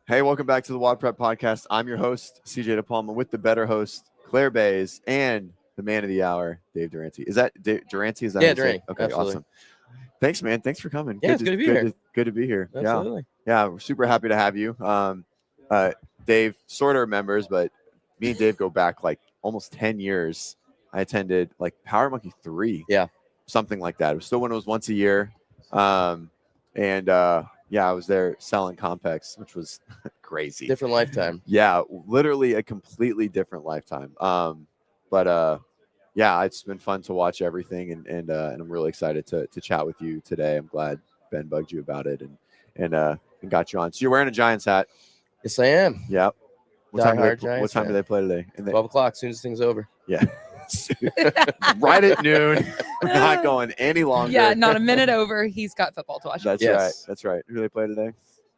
Hey, welcome back to the WODprep podcast. I'm your host, CJ DePalma, with the better host, Claire Bays, and the man of the hour, Dave Durante. Is that Durante? Is that Durante. Okay, absolutely. Awesome. Thanks, man. Thanks for coming. Yeah, it's good to be here. Good to be here. Absolutely. Yeah, we're super happy to have you. Dave sort of remembers, but me and Dave go back like almost 10 years. I attended like Power Monkey 3. Yeah. Something like that. It was still when it was once a year. Yeah, I was there selling Compex, which was crazy. Different lifetime. Yeah, literally a completely different lifetime. Yeah, it's been fun to watch everything, and I'm really excited to chat with you today. I'm glad Ben bugged you about it and got you on. So you're wearing a Giants hat. Yes, I am. Yep. What time do they play today? 12 o'clock, as soon as thing's over. Yeah. Right at noon. We're not going any longer. Yeah, not a minute over. He's got football to watch. That's right. Who do they play today?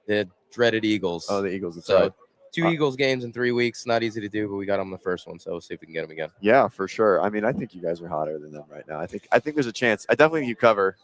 The dreaded Eagles. Oh, the Eagles. That's so right. 2 Eagles games in 3 weeks. Not easy to do, but we got them the first one, so we'll see if we can get them again. Yeah, for sure. I mean, I think you guys are hotter than them right now. I think there's a chance. I definitely think you cover.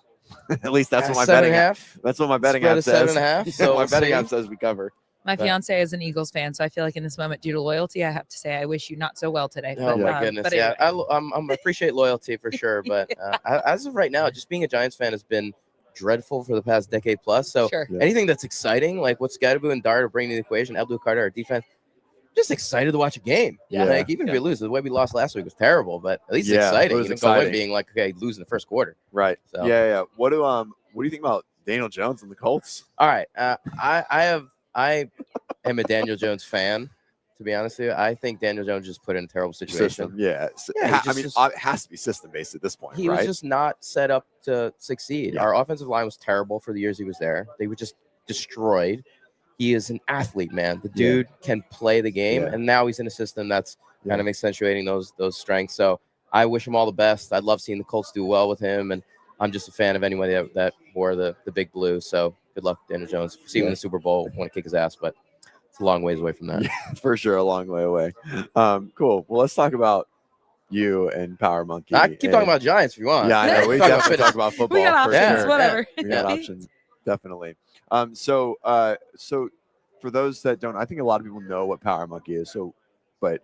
At least that's what my betting app. That's what my betting app says. 7.5. So my betting app says we cover. My fiance is an Eagles fan, so I feel like in this moment, due to loyalty, I have to say I wish you not so well today. Oh my goodness! But yeah, anyway. I appreciate loyalty for sure, but as of right now, just being a Giants fan has been dreadful for the past decade plus. So anything that's exciting, like what Scadaboo and Dart are bringing to the equation, Abdul Carter, our defense, just excited to watch a game. Yeah. Like even if we lose, the way we lost last week was terrible, but at least it's exciting. It was you exciting. Go in being like, okay, lose in the first quarter. Right. So. Yeah. What do you think about Daniel Jones and the Colts? All right. I am a Daniel Jones fan, to be honest with you. I think Daniel Jones just put in a terrible situation. System, yeah. It has to be system-based at this point, He was just not set up to succeed. Yeah. Our offensive line was terrible for the years he was there. They were just destroyed. He is an athlete, man. The dude can play the game, and now he's in a system that's kind of accentuating those strengths. So I wish him all the best. I'd love seeing the Colts do well with him, and I'm just a fan of anybody that wore the big blue. So good luck, Daniel Jones. See him in the Super Bowl. Want to kick his ass, but it's a long ways away from that. Yeah, for sure, a long way away. Cool. Well, let's talk about you and Power Monkey. I keep talking about Giants if you want. Yeah, I know. We definitely talk about football. We got options, sure. whatever. We got options, definitely. So for those that don't, I think a lot of people know what Power Monkey is. But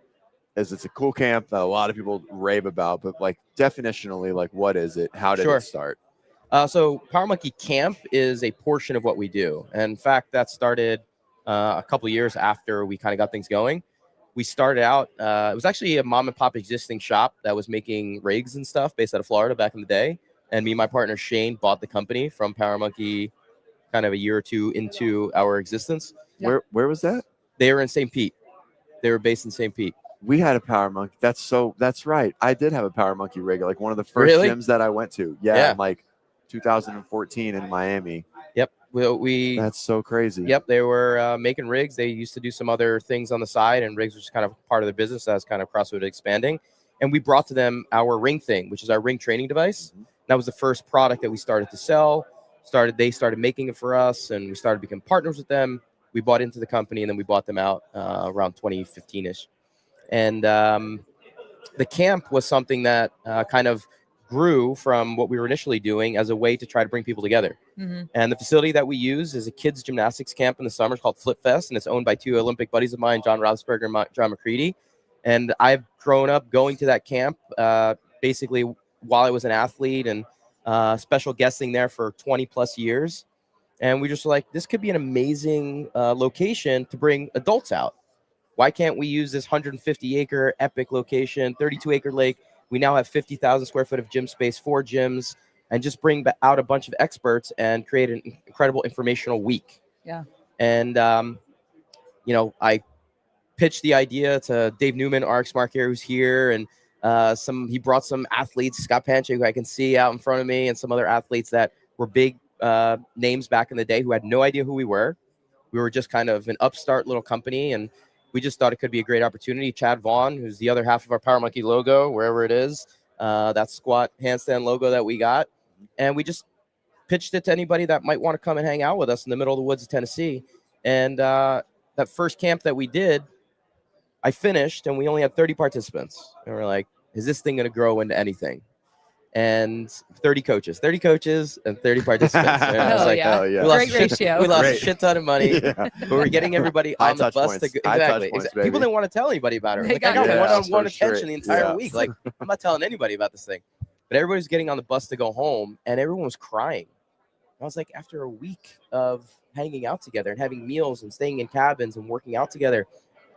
as it's a cool camp that a lot of people rave about, but like definitionally, like what is it? How did it start? So Power Monkey Camp is a portion of what we do. And in fact, that started a couple of years after we kind of got things going. We started out, it was actually a mom and pop existing shop that was making rigs and stuff based out of Florida back in the day. And me and my partner Shane bought the company from Power Monkey kind of a year or two into our existence. Yeah. Where was that? They were in St. Pete. They were based in St. Pete. We had a Power Monkey. That's right. I did have a Power Monkey rig, like one of the first gyms that I went to. Yeah. In like 2014 in Miami. Yep. Well, that's so crazy. Yep. They were making rigs. They used to do some other things on the side, and rigs was just kind of part of the business as kind of CrossFit expanding. And we brought to them our ring thing, which is our ring training device. Mm-hmm. That was the first product that we started to sell. They started making it for us, and we started becoming partners with them. We bought into the company, and then we bought them out around 2015-ish. And the camp was something that kind of grew from what we were initially doing as a way to try to bring people together. Mm-hmm. And the facility that we use is a kids gymnastics camp in the summer called Flip Fest, and it's owned by two Olympic buddies of mine, John Roethlisberger and John McCready. And I've grown up going to that camp basically while I was an athlete and special guesting there for 20 plus years. And we just were like, this could be an amazing location to bring adults out. Why can't we use this 150-acre epic location, 32-acre lake? We now have 50,000 square foot of gym space, 4 gyms, and just bring out a bunch of experts and create an incredible informational week. Yeah. And, I pitched the idea to Dave Newman, RX Mark here, who's here, and he brought some athletes, Scott Panche, who I can see out in front of me, and some other athletes that were big names back in the day who had no idea who we were. We were just kind of an upstart little company, and we just thought it could be a great opportunity. Chad Vaughn, who's the other half of our Power Monkey logo, wherever it is, that squat handstand logo that we got. And we just pitched it to anybody that might want to come and hang out with us in the middle of the woods of Tennessee. And that first camp that we did, I finished, and we only had 30 participants. And we're like, is this thing going to grow into anything? and 30 coaches and 30 participants. And I was Oh, like, yeah. yeah. we lost Great ratio. We lost a Great. shit ton of money. Yeah. But we're getting everybody High on the touch bus points. to go. High touch Exactly. points, People baby. didn't want to tell anybody about it. They Like, I got got you. one-on-one for sure. attention the entire Yeah. week. Like, I'm not telling anybody about this thing. But everybody's getting on the bus to go home, and everyone was crying. I was like, after a week of hanging out together and having meals and staying in cabins and working out together,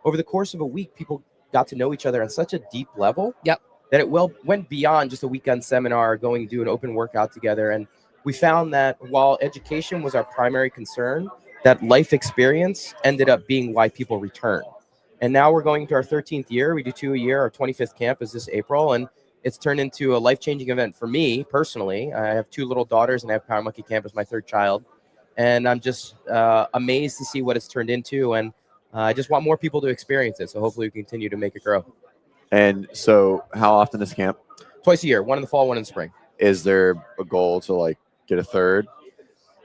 over the course of a week, people got to know each other on such a deep level. Yep. That it went beyond just a weekend seminar, going to do an open workout together. And we found that while education was our primary concern, that life experience ended up being why people return. And now we're going to our 13th year. We do 2 a year. Our 25th camp is this April, and it's turned into a life-changing event for me personally. I have 2 little daughters, and I have Power Monkey Camp as my 3rd child. And I'm just amazed to see what it's turned into. And I just want more people to experience it. So hopefully we continue to make it grow. And so, how often is camp? Twice a year, one in the fall, one in the spring. Is there a goal to like get a third?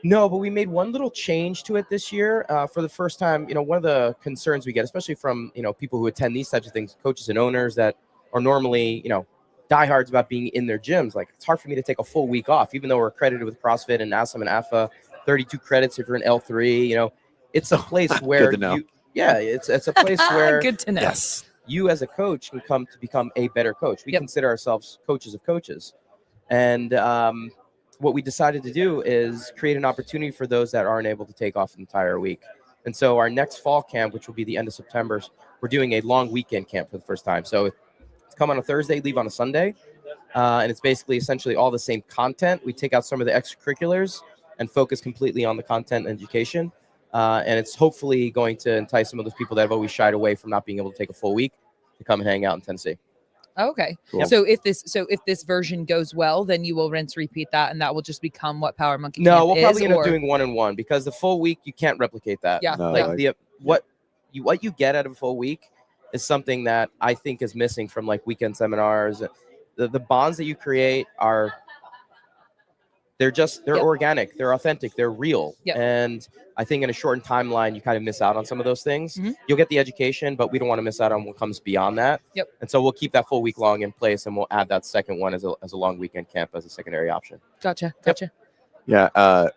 No, but we made one little change to it this year. For the first time, one of the concerns we get, especially from, people who attend these types of things, coaches and owners that are normally, diehards about being in their gyms. Like, it's hard for me to take a full week off, even though we're accredited with CrossFit and ASM and AFA, 32 credits if you're an L3, it's a place where Good to know. it's a place where Good to know. Yes. you as a coach can come to become a better coach. We Yep. consider ourselves coaches of coaches. And what we decided to do is create an opportunity for those that aren't able to take off an entire week. And so our next fall camp, which will be the end of September, we're doing a long weekend camp for the first time. So it's come on a Thursday, leave on a Sunday. And it's basically essentially all the same content. We take out some of the extracurriculars and focus completely on the content and education. And it's hopefully going to entice some of those people that have always shied away from not being able to take a full week to come and hang out in Tennessee. Okay. Cool. So if this version goes well, then you will repeat that, and that will just become what Power Monkey No, Camp we'll is, probably end up or- doing 1-on-1 because the full week you can't replicate that. Yeah. No, Like like- what you get out of a full week is something that I think is missing from like weekend seminars. The bonds that you create they're Yep. organic, they're authentic, they're real. Yep. And I think in a shortened timeline, you kind of miss out on some of those things. Mhm. You'll get the education, but we don't want to miss out on what comes beyond that. Yep. And so we'll keep that full week long in place, and we'll add that second one as a long weekend camp as a secondary option. Gotcha. Yeah.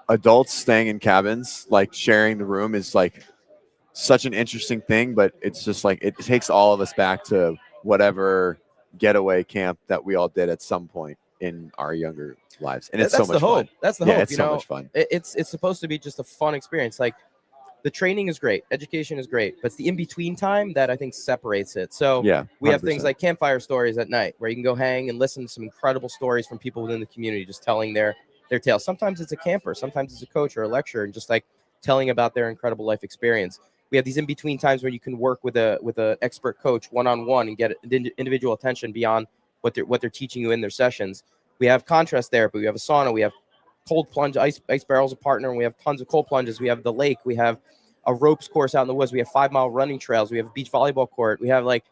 Adults staying in cabins, like sharing the room, is like such an interesting thing, but it's just like it takes all of us back to whatever getaway camp that we all did at some point in our younger lives, and it's That's so much the hope. fun. That's the Yeah, hope. it's so much fun. It's supposed to be just a fun experience. Like the training is great, education is great, but it's the in between time that I think separates it. So Yeah, we have things 100%. like campfire stories at night, where you can go hang and listen to some incredible stories from people within the community, just telling their tales. Sometimes it's a camper, sometimes it's a coach or a lecturer, and just like telling about their incredible life experience. We have these in between times where you can work with a expert coach one-on-one and get individual attention beyond what they're teaching you in their sessions. We have contrast therapy. We have a sauna. We have cold plunge, ice barrels a partner, and we have tons of cold plunges. We have the lake. We have a ropes course out in the woods. We have 5-mile running trails. We have a beach volleyball court. We have like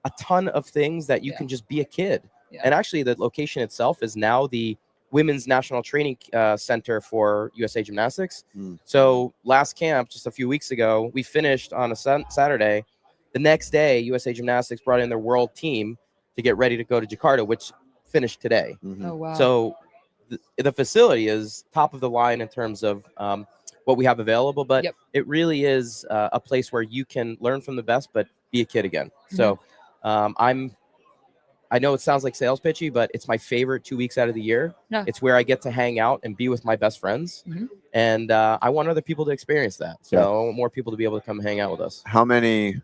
a ton of things that you can just be a kid. Yeah. And actually, the location itself is now the Women's National Training Center for USA Gymnastics. So last camp, just a few weeks ago, we finished on a Saturday. The next day, USA Gymnastics brought in their world team to get ready to go to Jakarta, which finished today. Mhm. Oh wow. So the facility is top of the line in terms of what we have available, but Yep. it really is a place where you can learn from the best, but be a kid again. So I know it sounds like sales pitchy, but it's my favorite 2 weeks out of the year. Yeah. It's where I get to hang out and be with my best friends. Mhm. And I want other people to experience that. So I want more people to be able to come hang out with us. How many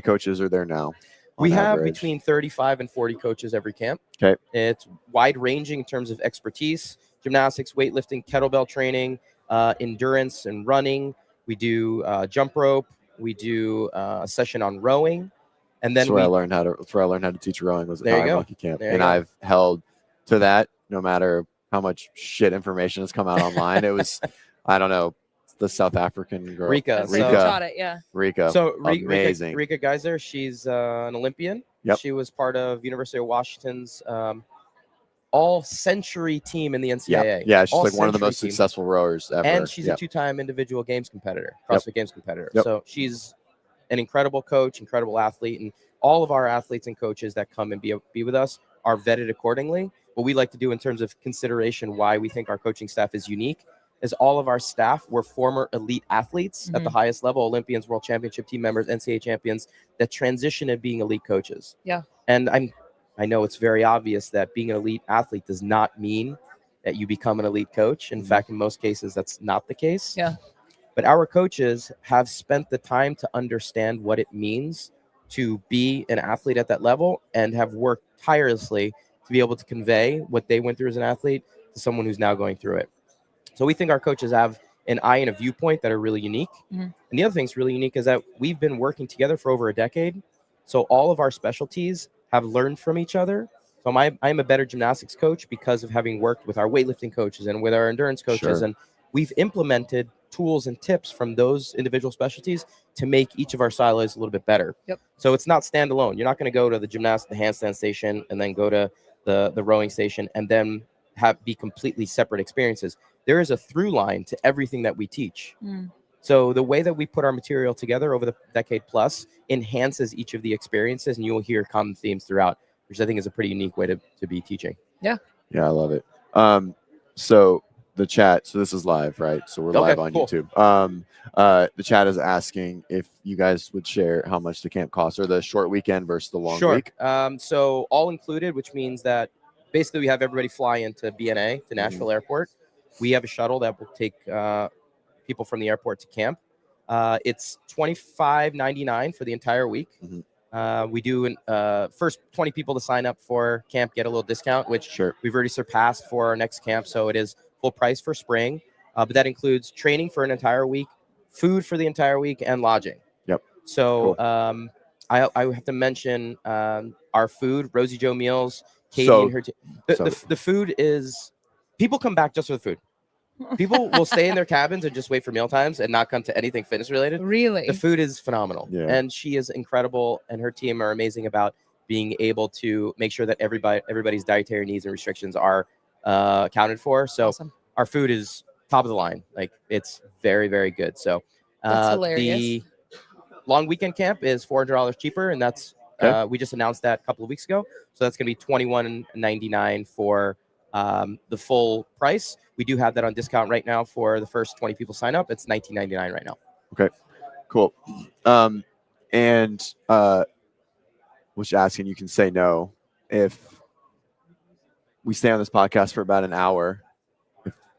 coaches are there now? We on have average? between 35 and 40 coaches every camp. Okay. It's wide ranging in terms of expertise, gymnastics, weightlifting, kettlebell training, endurance and running. We do jump rope. We do a session on rowing. And then That's where I learned how to teach rowing was at There you Power go. Monkey Camp, There you and go. I've held to that no matter how much shit information has come out online. It was, I don't know, the South African girl, Rika. That's So- so taught it, yeah. Rika. So amazing. Rika Geiser, she's an Olympian. Yep. She was part of University of Washington's all-century team in the NCAA. Yeah, she's like one of the All-century most team. successful rowers ever. And she's Yep. a 2-time individual games competitor, CrossFit Games competitor. Yep. So she's an incredible coach, incredible athlete, and all of our athletes and coaches that come and be with us are vetted accordingly. What we like to do in terms of consideration why we think our coaching staff is unique is all of our staff were former elite athletes at the highest level, Olympians, world championship team members, NCAA champions, that transition to being elite coaches. Yeah. And I know it's very obvious that being an elite athlete does not mean that you become an elite coach. In fact, in most cases, that's not the case. Yeah. But our coaches have spent the time to understand what it means to be an athlete at that level and have worked tirelessly to be able to convey what they went through as an athlete to someone who's now going through it. So we think our coaches have an eye and a viewpoint that are really unique. And the other thing that's really unique is that we've been working together for over a decade. So all of our specialties have learned from each other. So I'm a better gymnastics coach because of having worked with our weightlifting coaches and with our endurance coaches. And we've implemented tools and tips from those individual specialties to make each of our silos a little bit better. So it's not standalone. You're not going to go to the handstand station and then go to the rowing station and then be completely separate experiences. There is a through line to everything that we teach. So the way that we put our material together over the decade plus enhances each of the experiences, and you will hear common themes throughout, which I think is a pretty unique way to be teaching. Yeah, I love it. So the chat, so this is live, right? So we're live on YouTube. The chat is asking if you guys would share how much the camp costs, or the short weekend versus the long week. So all included, which means that basically we have everybody fly into BNA, to Nashville Airport. We have a shuttle that will take people from the airport to camp. It's $25.99 for the entire week. We do first 20 people to sign up for camp get a little discount, which we've already surpassed for our next camp. So it is full price for spring, but that includes training for an entire week, food for the entire week, and lodging. So I have to mention our food, Rosie Joe Meals, Katie and her team. The food is, people come back just for the food. People will stay in their cabins and just wait for meal times and not come to anything fitness related. Really? The food is phenomenal. And she is incredible, and her team are amazing about being able to make sure that everybody's dietary needs and restrictions are accounted for. So our food is top of the line. Like, it's very, very good. So that's hilarious. The long weekend camp is $400 cheaper, and that's we just announced that a couple of weeks ago. So that's going to be $21.99 for the full price. We do have that on discount right now for the first 20 people sign up. It's $19.99 right now. Okay, cool. And which asking, you can say no if we stay on this podcast for about an hour.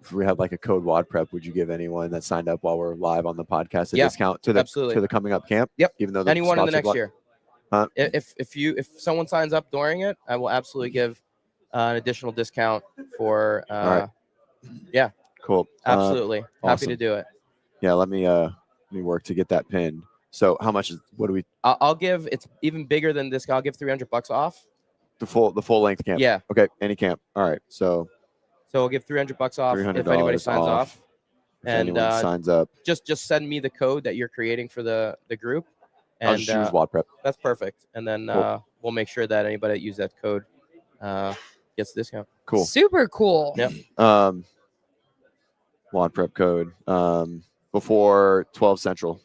If we had like a code WODprep, would you give anyone that signed up while we're live on the podcast a discount to the coming up camp? Even though anyone in the next year. If someone signs up during it, I will absolutely give an additional discount for cool. Absolutely. Happy to do it. Let me work to get that pin. So how much is, what do we, I'll give, it's even bigger than this. I'll give $300 off the full length camp. Okay, any camp. All right, so we'll give $300 off if anybody signs off. And signs up, just send me the code that you're creating for the group, and I'll just use WODprep. That's perfect. And then we'll make sure that anybody that uses that code gets the discount. Cool. Super cool. WODprep code before 12 Central,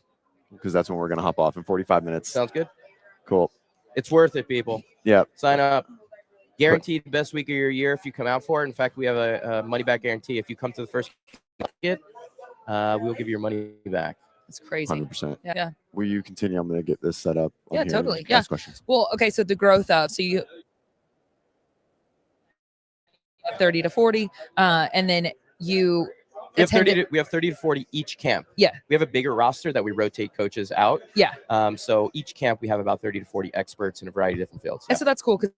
because that's when we're going to hop off in 45 minutes. Sounds good. Cool. It's worth it, people. Yeah. Sign up. Guaranteed best week of your year if you come out for it. In fact, we have a money-back guarantee. If you come to the first market, we'll give you your money back. It's crazy. 100%. Yeah. Will you continue? I'm going to get this set up. Yeah, totally. Yeah. Questions. Well, okay. So the growth of, so you 30 to 40, and then you we have 30 to 40 each camp. Yeah. We have a bigger roster that we rotate coaches out. Yeah. So each camp we have about 30 to 40 experts in a variety of different fields. And so that's cool, because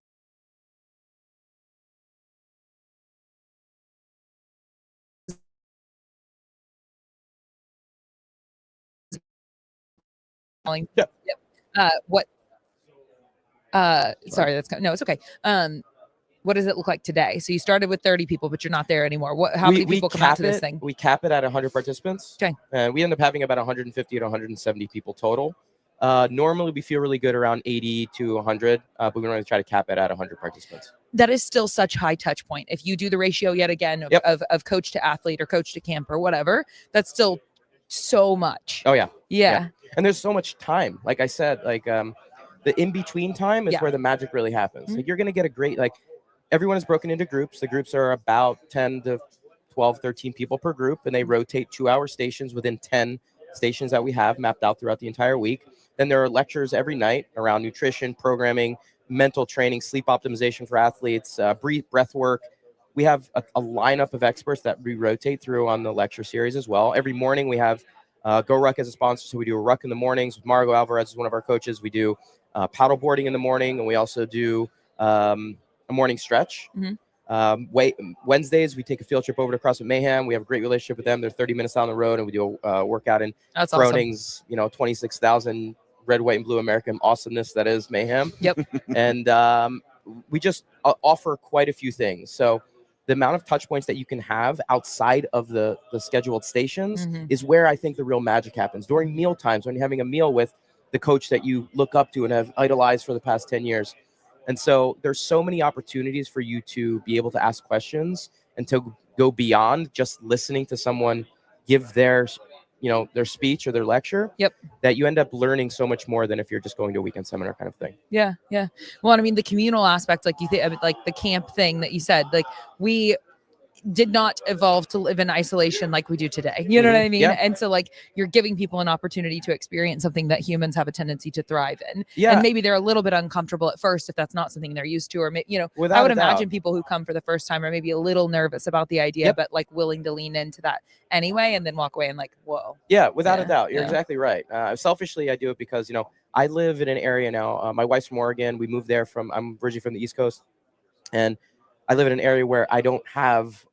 sorry, it's okay. What does it look like today? So you started with 30 people, but you're not there anymore. How many people come out to this thing? We cap it at 100 participants. Okay. And we end up having about 150 to 170 people total. Normally we feel really good around 80 to 100, but we normally try to cap it at 100 participants. That is still such high touch point. If you do the ratio yet again of coach to athlete or coach to camp or whatever, that's still so much. Oh yeah. Yeah. And there's so much time. Like I said, like the in-between time is where the magic really happens. Like you're going to get a great, like everyone is broken into groups. The groups are about 10 to 12, 13 people per group, and they rotate 2-hour stations within 10 stations that we have mapped out throughout the entire week. Then there are lectures every night around nutrition, programming, mental training, sleep optimization for athletes, breath work. We have a lineup of experts that we rotate through on the lecture series as well. Every morning we have Go Ruck as a sponsor, so we do a ruck in the mornings with Margo Alvarez is one of our coaches. We do paddle boarding in the morning, and we also do a morning stretch. Wednesdays, we take a field trip over to CrossFit Mayhem. We have a great relationship with them. They're 30 minutes down the road, and we do a workout in Groning's, awesome. 26,000 red, white, and blue American awesomeness that is Mayhem. Yep. And we just offer quite a few things. So the amount of touch points that you can have outside of the scheduled stations is where I think the real magic happens. During meal times, when you're having a meal with the coach that you look up to and have idolized for the past 10 years. And so there's so many opportunities for you to be able to ask questions and to go beyond just listening to someone give their speech or their lecture. Yep. That you end up learning so much more than if you're just going to a weekend seminar kind of thing. Yeah. Yeah. Well, I mean, the communal aspect, like you think, like the camp thing that you said, like we did not evolve to live in isolation like we do today. You know what I mean? Yeah. And so like you're giving people an opportunity to experience something that humans have a tendency to thrive in. Yeah. And maybe they're a little bit uncomfortable at first if that's not something they're used to, or, Without I would a doubt. imagine people who come for the first time are maybe a little nervous about the idea, but like willing to lean into that anyway, and then walk away and like, whoa. Yeah, without a doubt. You're exactly right. Selfishly, I do it because, I live in an area now. My wife's from Oregon. We moved there I'm originally from the East Coast. And I live in an area where I don't have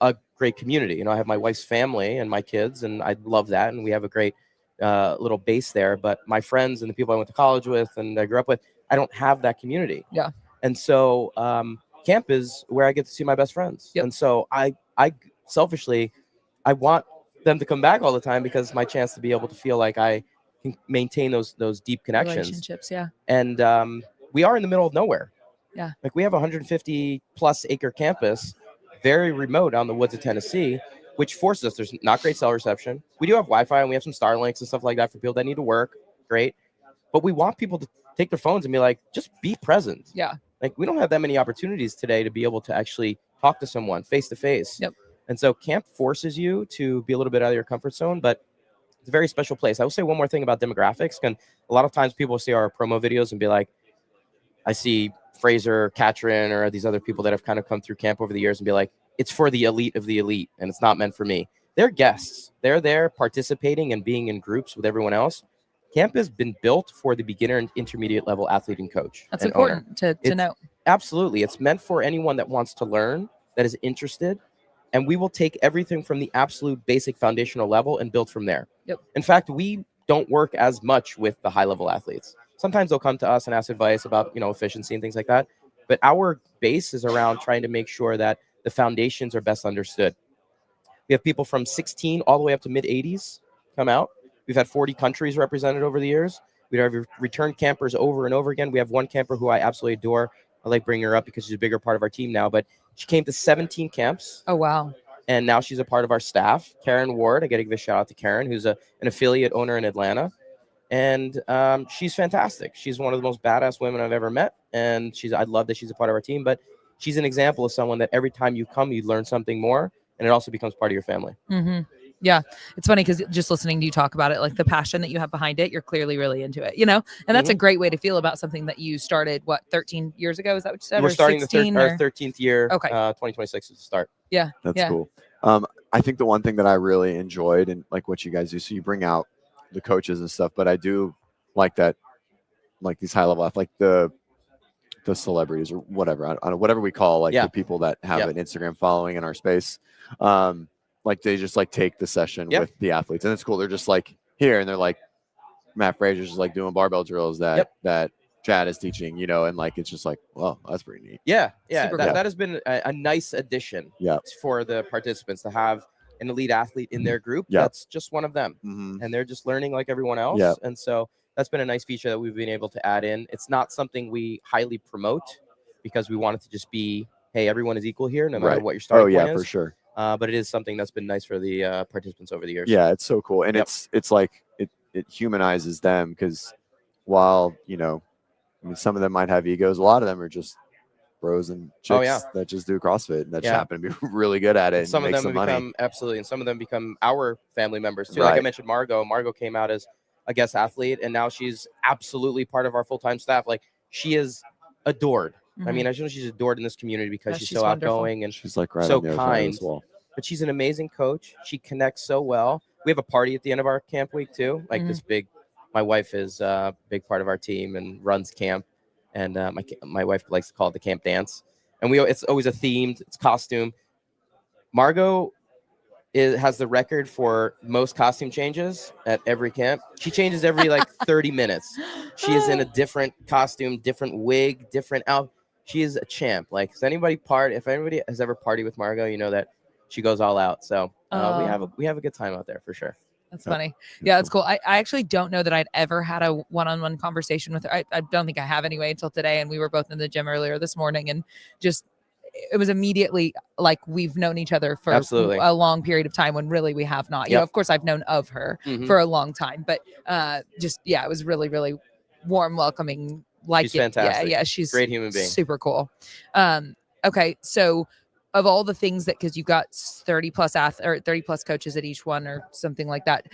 a great community. I have my wife's family and my kids, and I love that. And we have a great little base there. But my friends and the people I went to college with and I grew up with, I don't have that community. Yeah. And so camp is where I get to see my best friends. Yep. And so I selfishly, I want them to come back all the time because my chance to be able to feel like I can maintain those deep connections. Relationships, yeah. And we are in the middle of nowhere. Yeah. Like we have a 150 plus acre campus, very remote out in the woods of Tennessee, which forces us. There's not great cell reception. We do have Wi-Fi and we have some Starlinks and stuff like that for people that need to work. Great. But we want people to take their phones and be like, just be present. Yeah. Like we don't have that many opportunities today to be able to actually talk to someone face to face. Yep. And so camp forces you to be a little bit out of your comfort zone, but it's a very special place. I will say one more thing about demographics. A lot of times people see our promo videos and be like, I see Fraser, Katrin, or these other people that have kind of come through camp over the years and be like, it's for the elite of the elite and it's not meant for me. They're guests. They're there participating and being in groups with everyone else. Camp has been built for the beginner and intermediate level athlete and coach. That's and important to know. Absolutely. It's meant for anyone that wants to learn, that is interested. And we will take everything from the absolute basic foundational level and build from there. Yep. In fact, we don't work as much with the high level athletes. Sometimes they'll come to us and ask advice about, efficiency and things like that. But our base is around trying to make sure that the foundations are best understood. We have people from 16 all the way up to mid 80s come out. We've had 40 countries represented over the years. We have returned campers over and over again. We have one camper who I absolutely adore. I like bringing her up because she's a bigger part of our team now, but she came to 17 camps. Oh, wow. And now she's a part of our staff. Karen Ward, I got to give a shout out to Karen, who's an affiliate owner in Atlanta. And she's fantastic. She's one of the most badass women I've ever met. And I love that she's a part of our team, but she's an example of someone that every time you come, you learn something more, and it also becomes part of your family. Mm-hmm. Yeah. It's funny because just listening to you talk about it, like the passion that you have behind it, you're clearly really into it, and that's a great way to feel about something that you started, 13 years ago? Is that what you said? We're starting 16, our 13th year. Okay. 2026 is the start. Yeah. That's cool. I think the one thing that I really enjoyed and like what you guys do, so you bring out the coaches and stuff, but I do like that, like these high level, like the celebrities or whatever, I don't know, whatever we call the people that have an Instagram following in our space. Like they just take the session with the athletes, and it's cool. They're just here, and they're like, Matt Frazier's just doing barbell drills that Chad is teaching, and it's just well, that's pretty neat. Yeah. That has been a nice addition for the participants to have an elite athlete in their group. That's just one of them, and they're just learning like everyone else. And so that's been a nice feature that we've been able to add in. It's not something we highly promote because we want it to just be, hey, everyone is equal here, no matter what your starting point is. For sure. But it is something that's been nice for the participants over the years. Yeah, it's so cool. And it's it humanizes them because while, some of them might have egos, a lot of them are just bros and chicks Oh, yeah. that just do CrossFit and that just Yeah. happen to be really good at it. And And some of make them some have money. become absolutely, and some of them become our family members too. Like I Right. mentioned, Margot. Margot came out as a guest athlete, and now she's absolutely part of our full-time staff. Like she is adored. I mean, I know she's adored in this community because Yeah, she's she's so wonderful. outgoing and She's like right so on the other side of kind. this wall. But she's an amazing coach. She connects so well. We have a party at the end of our camp week too. Like this big. My wife is a big part of our team and runs camp, and my wife likes to call it the camp dance. And it's always a themed. It's costume. Margot has the record for most costume changes at every camp. She changes every like 30 minutes. She is in a different costume, different wig, different out. She is a champ. Like, if anybody has ever partied with Margot, you know that she goes all out. So we have a good time out there for sure. That's funny. Yeah, that's cool. I actually don't know that I'd ever had a one-on-one conversation with her. I don't think I have anyway until today. And we were both in the gym earlier this morning, and just it was immediately like we've known each other for Absolutely. a long period of time when really we have not. You know, of course I've known of her for a long time, but it was really, really warm, welcoming. Like She's fantastic. Yeah, she's great human being. super cool. Okay, so of all the things because you've got 30 plus 30 plus coaches at each one or something like that,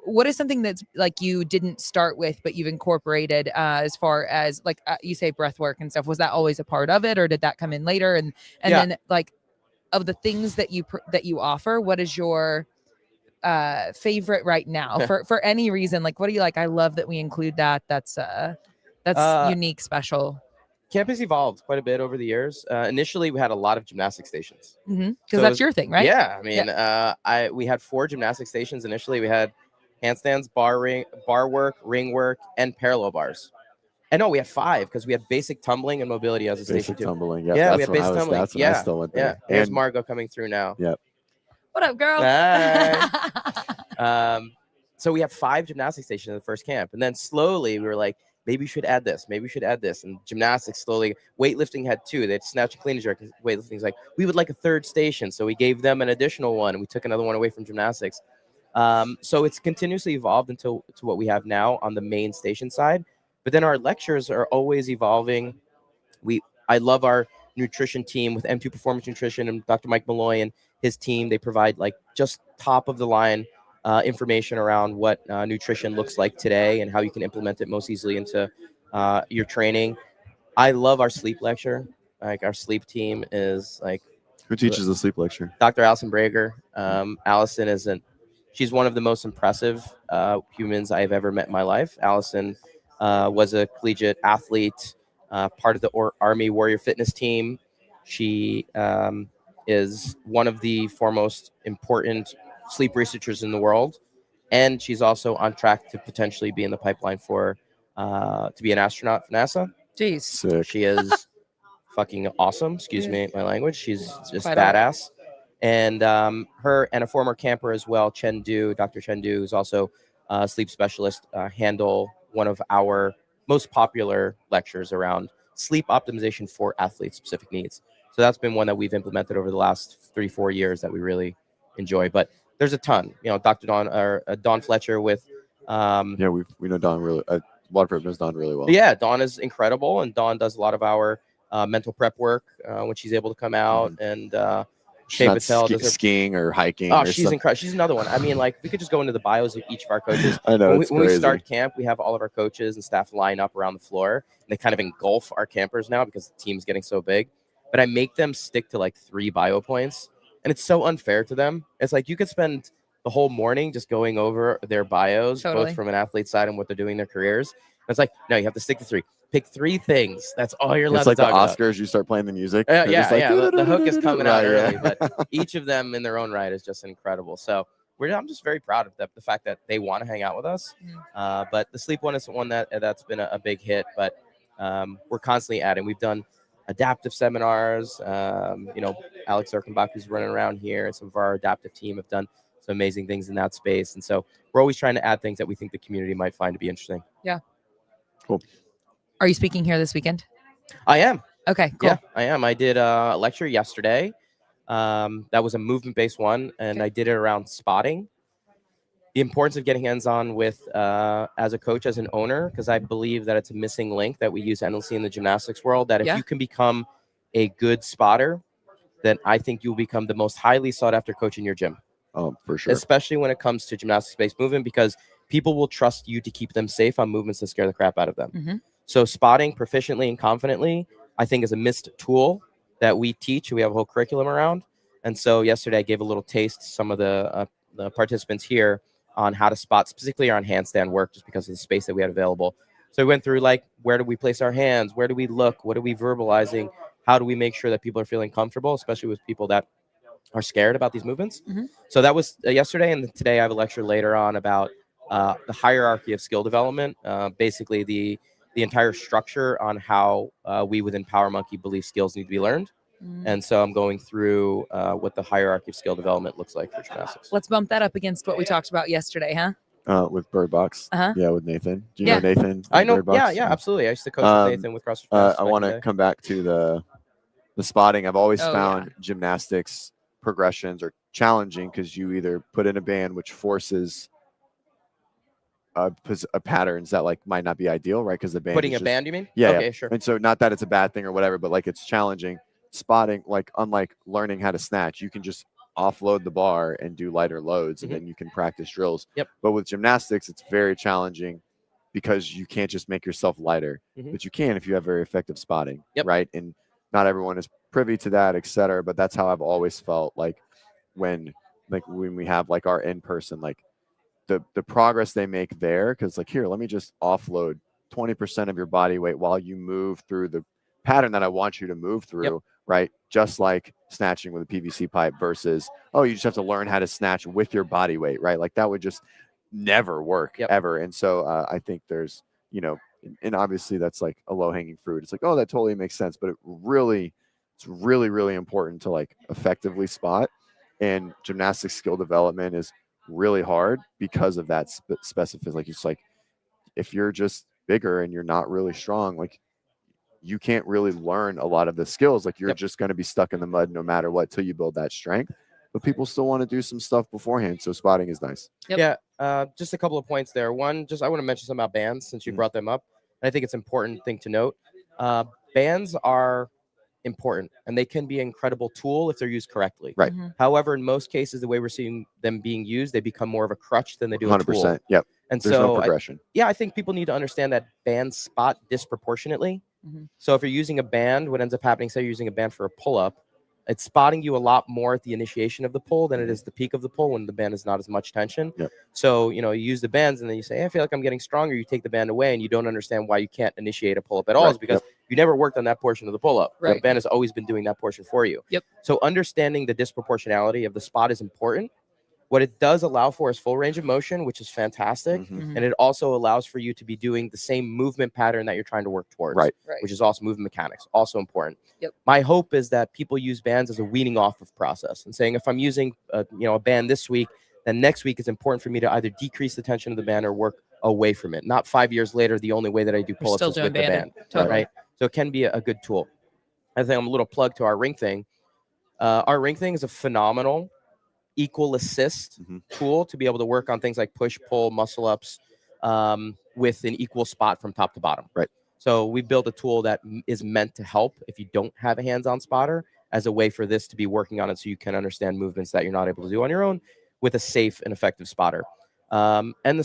what is something that's like you didn't start with but you've incorporated as far as like you say breath work and stuff? Was that always a part of it, or did that come in later? And then like of the things that you offer, what is your favorite right now for any reason? Like, what do you like? I love that we include that. That's unique, special. Camp has evolved quite a bit over the years. Initially, we had a lot of gymnastic stations. Because that's your thing, right? Yeah. I mean, we had 4 gymnastic stations. Initially, we had handstands, bar work, ring work, and parallel bars. And no, we had 5 because we had basic tumbling and mobility as a station too. Tumbling. Yeah, that's we had when basic tumbling. That's when I still went there. Yeah. Here's Margot coming through now. Yep. What up, girl? Hi. So we have 5 gymnastic stations in the first camp. And then slowly we were like, maybe we should add this. Maybe we should add this. And gymnastics slowly, weightlifting had 2. They had snatch and clean and jerk. Weightlifting's like, we would like a 3rd station. So we gave them an additional one, and we took another one away from gymnastics. So it's continuously evolved to what we have now on the main station side. But then our lectures are always evolving. I love our nutrition team with M2 Performance Nutrition and Dr. Mike Malloy and his team. They provide like just top of the line information around what nutrition looks like today and how you can implement it most easily into your training. I love our sleep lecture. Like our sleep team is like. Who teaches the sleep lecture? Dr. Allison Brager. Allison she's one of the most impressive humans I've ever met in my life. Allison was a collegiate athlete, part of the Army Warrior Fitness team. She is one of the foremost important sleep researchers in the world, and she's also on track to potentially be in the pipeline for to be an astronaut for NASA. Jeez. Sick. She is fucking awesome. Excuse me, my language. She's just Quite badass. And her and a former camper as well, Dr. Chen Du, who's also a sleep specialist, handle one of our most popular lectures around sleep optimization for athlete-specific needs. So that's been one that we've implemented over the last 3-4 years that we really enjoy. But there's a ton. Dr. Dawn Fletcher with. We know Dawn really. WODprep knows Dawn really well. Yeah, Dawn is incredible, and Dawn does a lot of our mental prep work when she's able to come out and. She's not skiing or hiking. Oh, she's incredible. She's another one. I mean, like we could just go into the bios of each of our coaches. I know. When we start camp, we have all of our coaches and staff line up around the floor, and they kind of engulf our campers now because the team's getting so big. But I make them stick to like 3 bio points, and it's so unfair to them. It's like you could spend the whole morning just going over their bios, both from an athlete side and what they're doing in their careers. And it's like, no, you have to stick to 3. Pick 3 things. That's all you're allowed to talk about. It's like the Oscars. You start playing the music. The hook is coming out early, but each of them in their own right is just incredible. So I'm just very proud of the fact that they want to hang out with us. But the sleep one is one that's been a big hit. But we're constantly adding. We've done adaptive seminars. Alex Zirkenbach, who's running around here, and some of our adaptive team have done some amazing things in that space. And so we're always trying to add things that we think the community might find to be interesting. Yeah. Cool. Are you speaking here this weekend? I am. Okay, cool. Yeah, I am. I did a lecture yesterday. That was a movement-based one, and I did it around spotting. The importance of getting hands-on with, as a coach, as an owner, because I believe that it's a missing link that we use endlessly in the gymnastics world, that if you can become a good spotter, then I think you'll become the most highly sought after coach in your gym. Oh, for sure. Especially when it comes to gymnastics-based movement, because people will trust you to keep them safe on movements that scare the crap out of them. Mm-hmm. So spotting proficiently and confidently, I think, is a missed tool that we teach. We have a whole curriculum around. And so yesterday I gave a little taste to some of the participants here on how to spot, specifically on handstand work, just because of the space that we had available. So we went through, like, where do we place our hands? Where do we look? What are we verbalizing? How do we make sure that people are feeling comfortable, especially with people that are scared about these movements? Mm-hmm. So that was yesterday. And today I have a lecture later on about the hierarchy of skill development, basically the entire structure on how we within Power Monkey believe skills need to be learned. And so I'm going through what the hierarchy of skill development looks like for gymnastics. Let's bump that up against what we talked about yesterday, huh? With Bird Box. Uh-huh. Yeah, with Nathan. Do you Yeah. know Nathan? I know. Bird Box? Yeah, absolutely. I used to coach with Nathan with CrossFit. I want to come back to the spotting. I've always found gymnastics progressions are challenging because you either put in a band which forces patterns that like might not be ideal, right? Because the band Putting a band, you mean? Yeah. Okay, sure. And so not that it's a bad thing or whatever, but like it's challenging. Spotting, like unlike learning how to snatch, you can just offload the bar and do lighter loads, and then you can practice drills. Yep. But with gymnastics, it's very challenging because you can't just make yourself lighter, but you can if you have very effective spotting, right? And not everyone is privy to that, et cetera. But that's how I've always felt like when we have like our in-person, like the progress they make there, because like, here, let me just offload 20% of your body weight while you move through the pattern that I want you to move through, right? Just like snatching with a PVC pipe versus, oh, you just have to learn how to snatch with your body weight, right? Like that would just never work ever. And so I think there's, and obviously that's like a low hanging fruit. It's like, oh, that totally makes sense. But it's really, really important to like effectively spot. And gymnastics skill development is really hard because of that specificity. Like it's like, if you're just bigger and you're not really strong, like you can't really learn a lot of the skills. Like you're just going to be stuck in the mud no matter what till you build that strength. But people still want to do some stuff beforehand, so spotting is nice. Yeah, just a couple of points there. One, just I want to mention something about bands since you brought them up. And I think it's an important thing to note. Bands are important, and they can be an incredible tool if they're used correctly. Right. However, in most cases, the way we're seeing them being used, they become more of a crutch than they do a tool. 100%. Yep. And There's no progression. I think people need to understand that bands spot disproportionately. So if you're using a band, what ends up happening, say you're using a band for a pull-up, it's spotting you a lot more at the initiation of the pull than it is the peak of the pull when the band is not as much tension. So, you use the bands and then you say, hey, I feel like I'm getting stronger. You take the band away and you don't understand why you can't initiate a pull-up at all. Is because you never worked on that portion of the pull-up. Right. The band has always been doing that portion for you. So understanding the disproportionality of the spot is important. What it does allow for is full range of motion, which is fantastic. And it also allows for you to be doing the same movement pattern that you're trying to work towards, which is also movement mechanics, also important. My hope is that people use bands as a weaning off of process and saying, if I'm using a band this week, then next week it's important for me to either decrease the tension of the band or work away from it. Not 5 years later, the only way that I do pull-ups is with the band. Right? So it can be a good tool. I think I'm a little plug to our ring thing. Our ring thing is a phenomenal equal assist tool to be able to work on things like push, pull, muscle ups with an equal spot from top to bottom. Right. So we built a tool that is meant to help if you don't have a hands-on spotter as a way for this to be working on it so you can understand movements that you're not able to do on your own with a safe and effective spotter. And the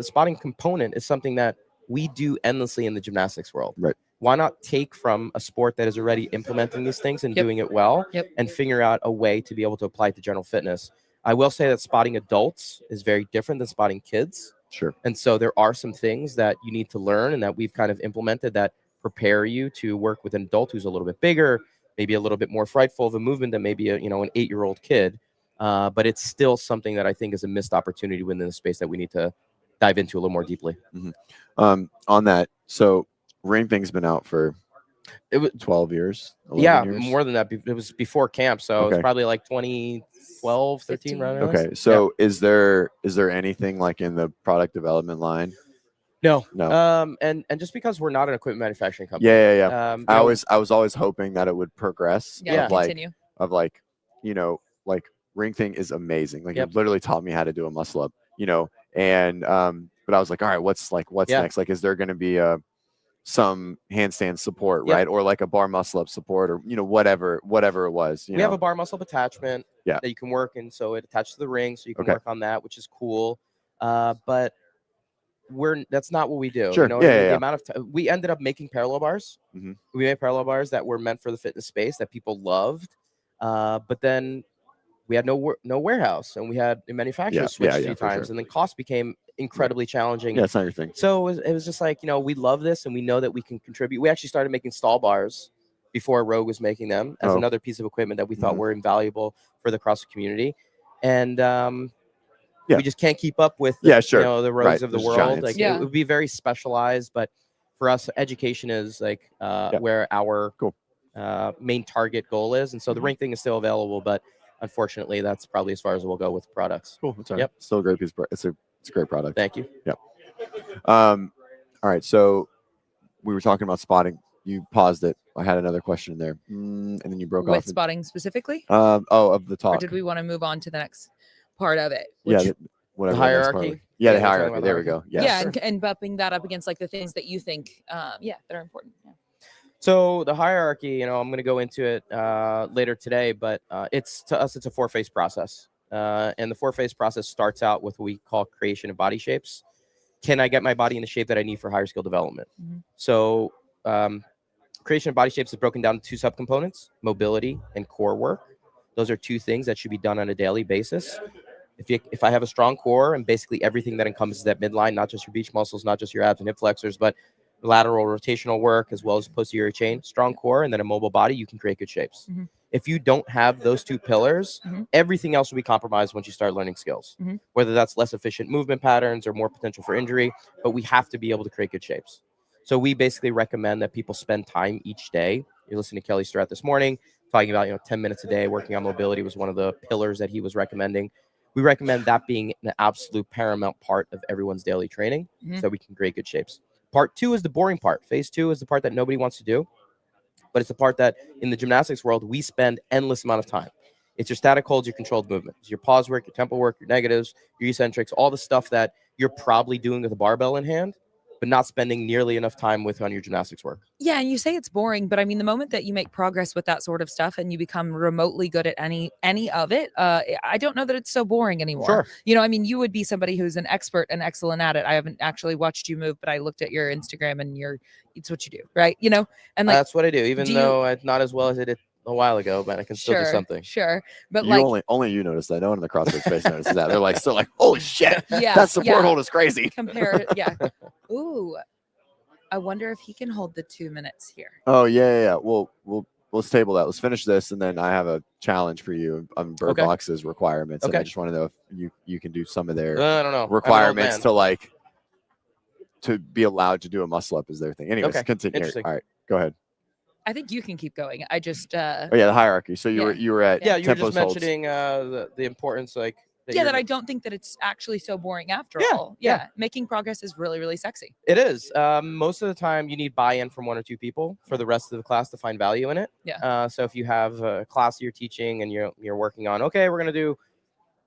spotting component is something that we do endlessly in the gymnastics world. Right. Why not take from a sport that is already implementing these things and doing it well and figure out a way to be able to apply it to general fitness? I will say that spotting adults is very different than spotting kids. Sure. And so there are some things that you need to learn and that we've kind of implemented that prepare you to work with an adult who's a little bit bigger, maybe a little bit more frightful of a movement than maybe an 8-year-old kid. But it's still something that I think is a missed opportunity within the space that we need to dive into a little more deeply. On that, so Ring Thing's been out for 12 years, 11 years? More than that. It was before camp, so it was probably like 2012, 13. Right? Okay, so is there anything like in the product development line? No. And just because we're not an equipment manufacturing company. I was always hoping that it would progress. Continue. Like Ring Thing is amazing. Like it literally taught me how to do a muscle up, and but I was like, all right, what's next? Like, is there going to be a some handstand support, Yep. right? Or like a bar muscle up support, or whatever it was. We have a bar muscle up attachment Yeah. that you can work, and so it attaches to the ring, so you can Okay. work on that, which is cool. But that's not what we do. Sure. You know what I mean? Yeah. The amount of we ended up making parallel bars. Mhm. We made parallel bars that were meant for the fitness space that people loved. But then we had no warehouse, and we had the manufacturer switch a few for times, sure. and then cost became incredibly challenging. Yeah, it's not your thing. So it was just like, we love this, and we know that we can contribute. We actually started making stall bars before Rogue was making them as another piece of equipment that we thought were invaluable for the CrossFit community. And we just can't keep up with the, the Rogues of the world. Giants. Like it would be very specialized, but for us, education is like where our main target goal is. And so the ring thing is still available, but unfortunately, that's probably as far as we'll go with products. Cool. That's all right. Yep. Still a great piece. It's a great product. Thank you. Yep. All right. So we were talking about spotting. You paused it. I had another question in there, and then you broke off. With spotting specifically? Of the talk. Or did we want to move on to the next part of it? Whatever the hierarchy. The hierarchy. There we go. Yeah, and bumping that up against like the things that you think, that are important. Yeah. So the hierarchy, I'm going to go into it later today, but it's a 4-phase process. And the 4-phase process starts out with what we call creation of body shapes. Can I get my body in the shape that I need for higher skill development? Mm-hmm. So creation of body shapes is broken down into 2 subcomponents, mobility and core work. Those are 2 things that should be done on a daily basis. If I have a strong core and basically everything that encompasses that midline, not just your beach muscles, not just your abs and hip flexors, but lateral rotational work as well as posterior chain, strong core, and then a mobile body, you can create good shapes. Mm-hmm. If you don't have those 2 pillars, everything else will be compromised once you start learning skills, whether that's less efficient movement patterns or more potential for injury, but we have to be able to create good shapes. So we basically recommend that people spend time each day. You're listening to Kelly Strat this morning, talking about, 10 minutes a day, working on mobility was one of the pillars that he was recommending. We recommend that being an absolute paramount part of everyone's daily training so we can create good shapes. Part 2 is the boring part. Phase 2 is the part that nobody wants to do, but it's the part that in the gymnastics world, we spend endless amount of time. It's your static holds, your controlled movement. It's your pause work, your tempo work, your negatives, your eccentrics, all the stuff that you're probably doing with a barbell in hand, but not spending nearly enough time with on your gymnastics work. Yeah, and you say it's boring, but I mean, the moment that you make progress with that sort of stuff and you become remotely good at any of it, I don't know that it's so boring anymore. Sure. You would be somebody who's an expert and excellent at it. I haven't actually watched you move, but I looked at your Instagram and it's what you do, right? And like that's what I do, even though I'm not as well as I did a while ago, but I can still do something. Sure. But only you notice that. No one in the CrossFit space notices that. They're still like, holy shit. Yeah. That support hold is crazy. Yeah. Ooh. I wonder if he can hold the 2 minutes here. Oh yeah. Well, let's table that. Let's finish this, and then I have a challenge for you on Bird Box's requirements. Okay. And I just want to know if you can do some of their I don't know. requirements to be allowed to do a muscle up is their thing. Anyways, continue. All right, go ahead. I think you can keep going. I just the hierarchy. So you were at you were just mentioning the importance that I don't think that it's actually so boring after all. Yeah. Making progress is really, really sexy. It is. Most of the time you need buy-in from 1 or 2 people for the rest of the class to find value in it. Yeah. So if you have a class you're teaching and you're working on, okay, we're going to do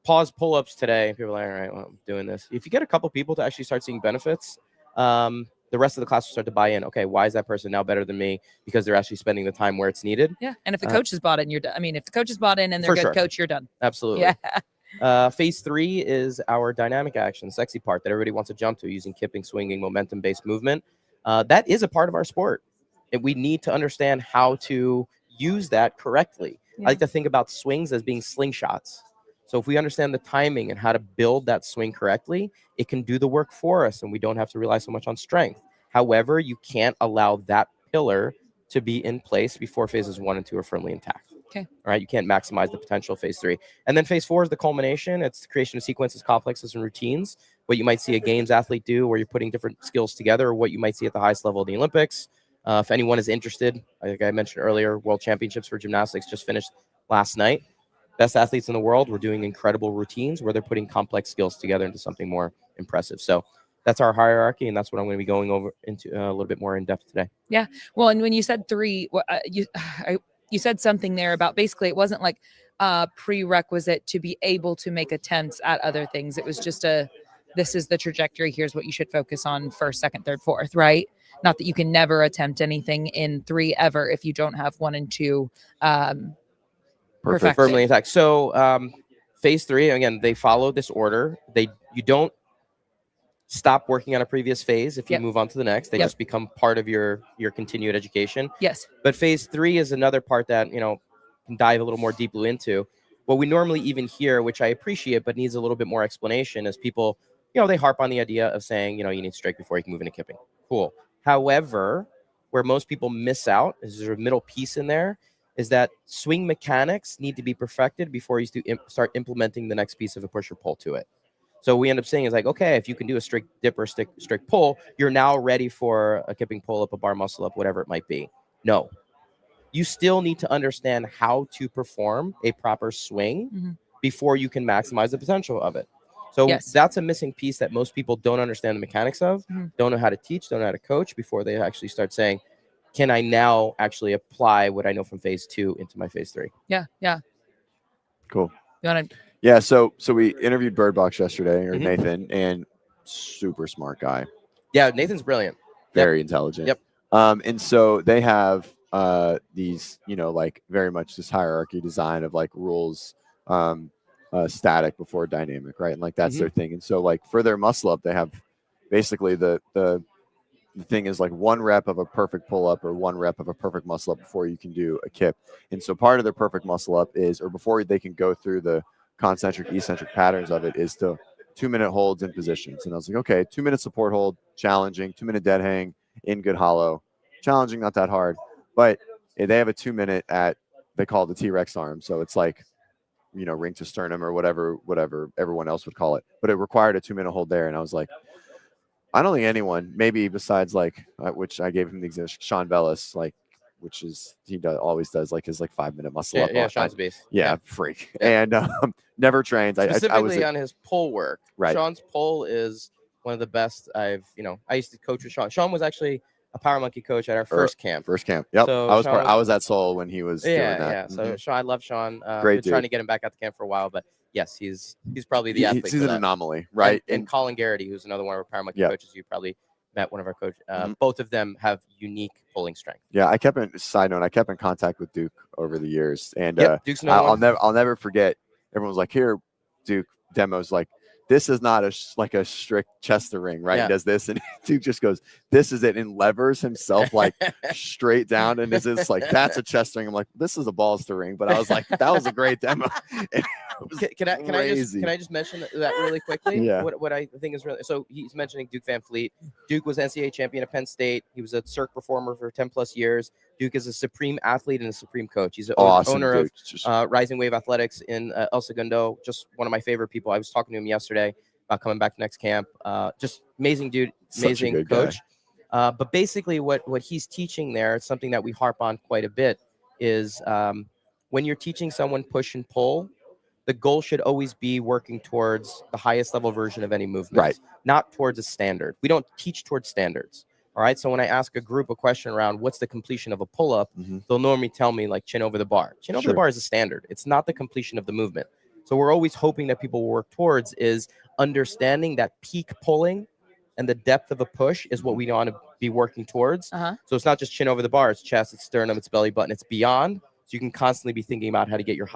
pause pull-ups today. And people are like, all right, well, I'm doing this. If you get a couple people to actually start seeing benefits, the rest of the class will start to buy in. Okay, why is that person now better than me? Because they're actually spending the time where it's needed. Yeah. And if the coach has bought in, you're done. I mean, if the coach has bought in and they're good coach, you're done. Absolutely. Yeah. Phase 3 is our dynamic action, sexy part that everybody wants to jump to using kipping, swinging, momentum-based movement. That is a part of our sport. And we need to understand how to use that correctly. Yeah. I like to think about swings as being slingshots. So if we understand the timing and how to build that swing correctly, it can do the work for us and we don't have to rely so much on strength. However, you can't allow that pillar to be in place before phases 1 and 2 are firmly intact. Okay. All right. You can't maximize the potential of phase 3. And then phase 4 is the culmination. It's the creation of sequences, complexes, and routines. What you might see a games athlete do where you're putting different skills together, or what you might see at the highest level of the Olympics. If anyone is interested, like I mentioned earlier, World Championships for Gymnastics just finished last night. Best athletes in the world were doing incredible routines where they're putting complex skills together into something more impressive. So that's our hierarchy, and that's what I'm going to be going over into a little bit more in depth today. Yeah. Well, and when you said 3, you said something there about basically it wasn't like a prerequisite to be able to make attempts at other things. It was just this is the trajectory. Here's what you should focus on first, second, third, fourth, right? Not that you can never attempt anything in 3 ever if you don't have 1 and 2 perfected. Firmly intact. So phase 3, again, they follow this order. You don't stop working on a previous phase if you move on to the next. They just become part of your continued education. Yes. But phase 3 is another part that, can dive a little more deeply into. What we normally even hear, which I appreciate, but needs a little bit more explanation, is people, they harp on the idea of saying, you need strength before you can move into kipping. Cool. However, where most people miss out, is there's a middle piece in there, is that swing mechanics need to be perfected before you start implementing the next piece of a push or pull to it. So we end up saying is like, okay, if you can do a strict dip or strict pull, you're now ready for a kipping pull up, a bar muscle up, whatever it might be. No. You still need to understand how to perform a proper swing before you can maximize the potential of it. So that's a missing piece that most people don't understand the mechanics of, don't know how to teach, don't know how to coach before they actually start saying, can I now actually apply what I know from phase 2 into my phase 3? Yeah. Yeah. Cool. You want to? Yeah. So we interviewed Bird Box yesterday, or Nathan, and super smart guy. Yeah. Nathan's brilliant. Very intelligent. Yep. And so they have these, like very much this hierarchy design of like rules, static before dynamic, right? And like that's their thing. And so like for their muscle up, they have basically the thing is like 1 rep of a perfect pull up or 1 rep of a perfect muscle up before you can do a kip. And so part of their perfect muscle up is, or before they can go through the concentric eccentric patterns of it, is to 2-minute holds in positions. And I was like, okay, 2-minute support hold, challenging, 2-minute dead hang in good hollow, challenging, not that hard. But they have a 2-minute at, they call it the T-Rex arm. So it's like, ring to sternum or whatever everyone else would call it. But it required a 2-minute hold there. And I was like, I don't think anyone, maybe besides like, which I gave him the example, Sean Bellis, like, which is, always does like his like 5-minute muscle up. Yeah, Sean's a beast. Yeah, freak. Yeah. And never trained. Specifically on his pull work. Right. Sean's pull is one of the best I used to coach with Sean. Sean was actually a Power Monkey coach at our first camp. Yep. So I was at Seoul when he was doing that. Yeah. So Sean, I love Sean. Great been trying to get him back at the camp for a while, but yes, he's probably the athlete. He's an anomaly, right? And Colin Garrity, who's another one of our Power Monkey coaches, you probably met one of our coaches. Both of them have unique pulling strength. Yeah, I kept in contact with Duke over the years, and Duke's I'll never forget. Everyone was like, "Here, Duke demos like." This is not a strict chest to ring, right? Yeah. He does this, and Duke just goes, "This is it," and levers himself like straight down, and is like, "That's a chest ring." I'm like, "This is a balls to ring," but I was like, "That was a great demo." Can I just mention that really quickly? Yeah. What I think is really, so he's mentioning Duke Van Fleet. Duke was NCAA champion at Penn State. He was a Cirque performer for 10+ years. Duke is a supreme athlete and a supreme coach. He's an owner of Rising Wave Athletics in El Segundo. Just one of my favorite people. I was talking to him yesterday about coming back next camp. Just amazing dude, amazing coach. But basically what he's teaching there, it's something that we harp on quite a bit, is when you're teaching someone push and pull, the goal should always be working towards the highest level version of any movement, right? Not towards a standard. We don't teach towards standards. All right. So when I ask a group a question around what's the completion of a pull-up, they'll normally tell me like chin over the bar. Chin over the bar is a standard. It's not the completion of the movement. So we're always hoping that people will work towards is understanding that peak pulling and the depth of a push is what we want to be working towards. So it's not just chin over the bar. It's chest, it's sternum, it's belly button, it's beyond. So you can constantly be thinking about how to get your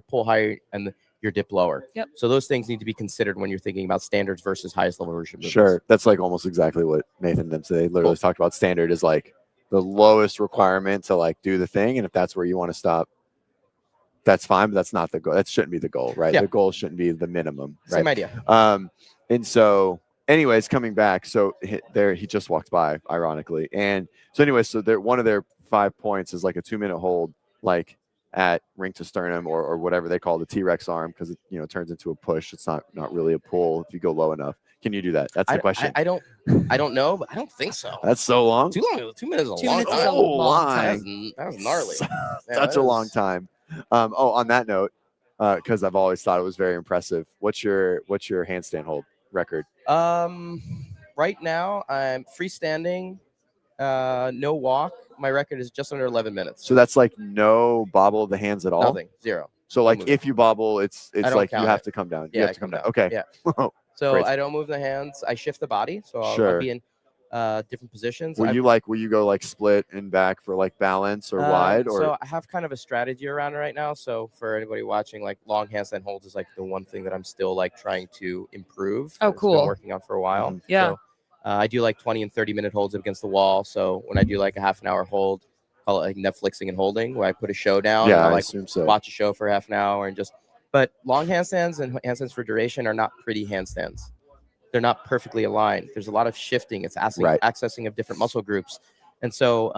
pull higher and your dip lower. Yep. So those things need to be considered when you're thinking about standards versus highest level version. Sure. That's like almost exactly what Nathan them say. They literally talked about standard is like the lowest requirement to like do the thing. And if that's where you want to stop, that's fine, but that's not the goal. That shouldn't be the goal, right? Yeah. The goal shouldn't be the minimum. Right? Same idea. And so anyways, coming back, so he just walked by, ironically. And so anyways, so one of their 5 points is like a 2-minute hold, like at ring to sternum or whatever they call the T-Rex arm, because it turns into a push. It's not really a pull if you go low enough. Can you do that? That's the question. I don't know, but I don't think so. That's so long. Too long. 2 minutes is a 2 long minutes time. is a long time. That was gnarly. Such a long time. On that note, because I've always thought it was very impressive. What's your handstand hold record? Right now I'm freestanding, no walk. My record is just under 11 minutes. So that's like no bobble of the hands at all? Nothing. Zero. So like if you bobble, it's like you have to come down. Yeah, you have to come down. Okay. Yeah. So Great. I don't move the hands. I shift the body. So I'll Sure. be in different positions. Will you go like split and back for like balance or wide, or So I have kind of a strategy around it right now. So for anybody watching, like long handstand holds is like the one thing that I'm still like trying to improve. Oh, It's cool. been working on for a while. Mhm. Yeah. So, I do like 20 and 30-minute holds against the wall. So when I do like a half an hour hold, call it like Netflixing and holding, where I put a show down and yeah, I'll I like assume so. watch a show for half an hour and just. But long handstands and handstands for duration are not pretty handstands. They're not perfectly aligned. There's a lot of shifting. It's Right. accessing of different muscle groups. And so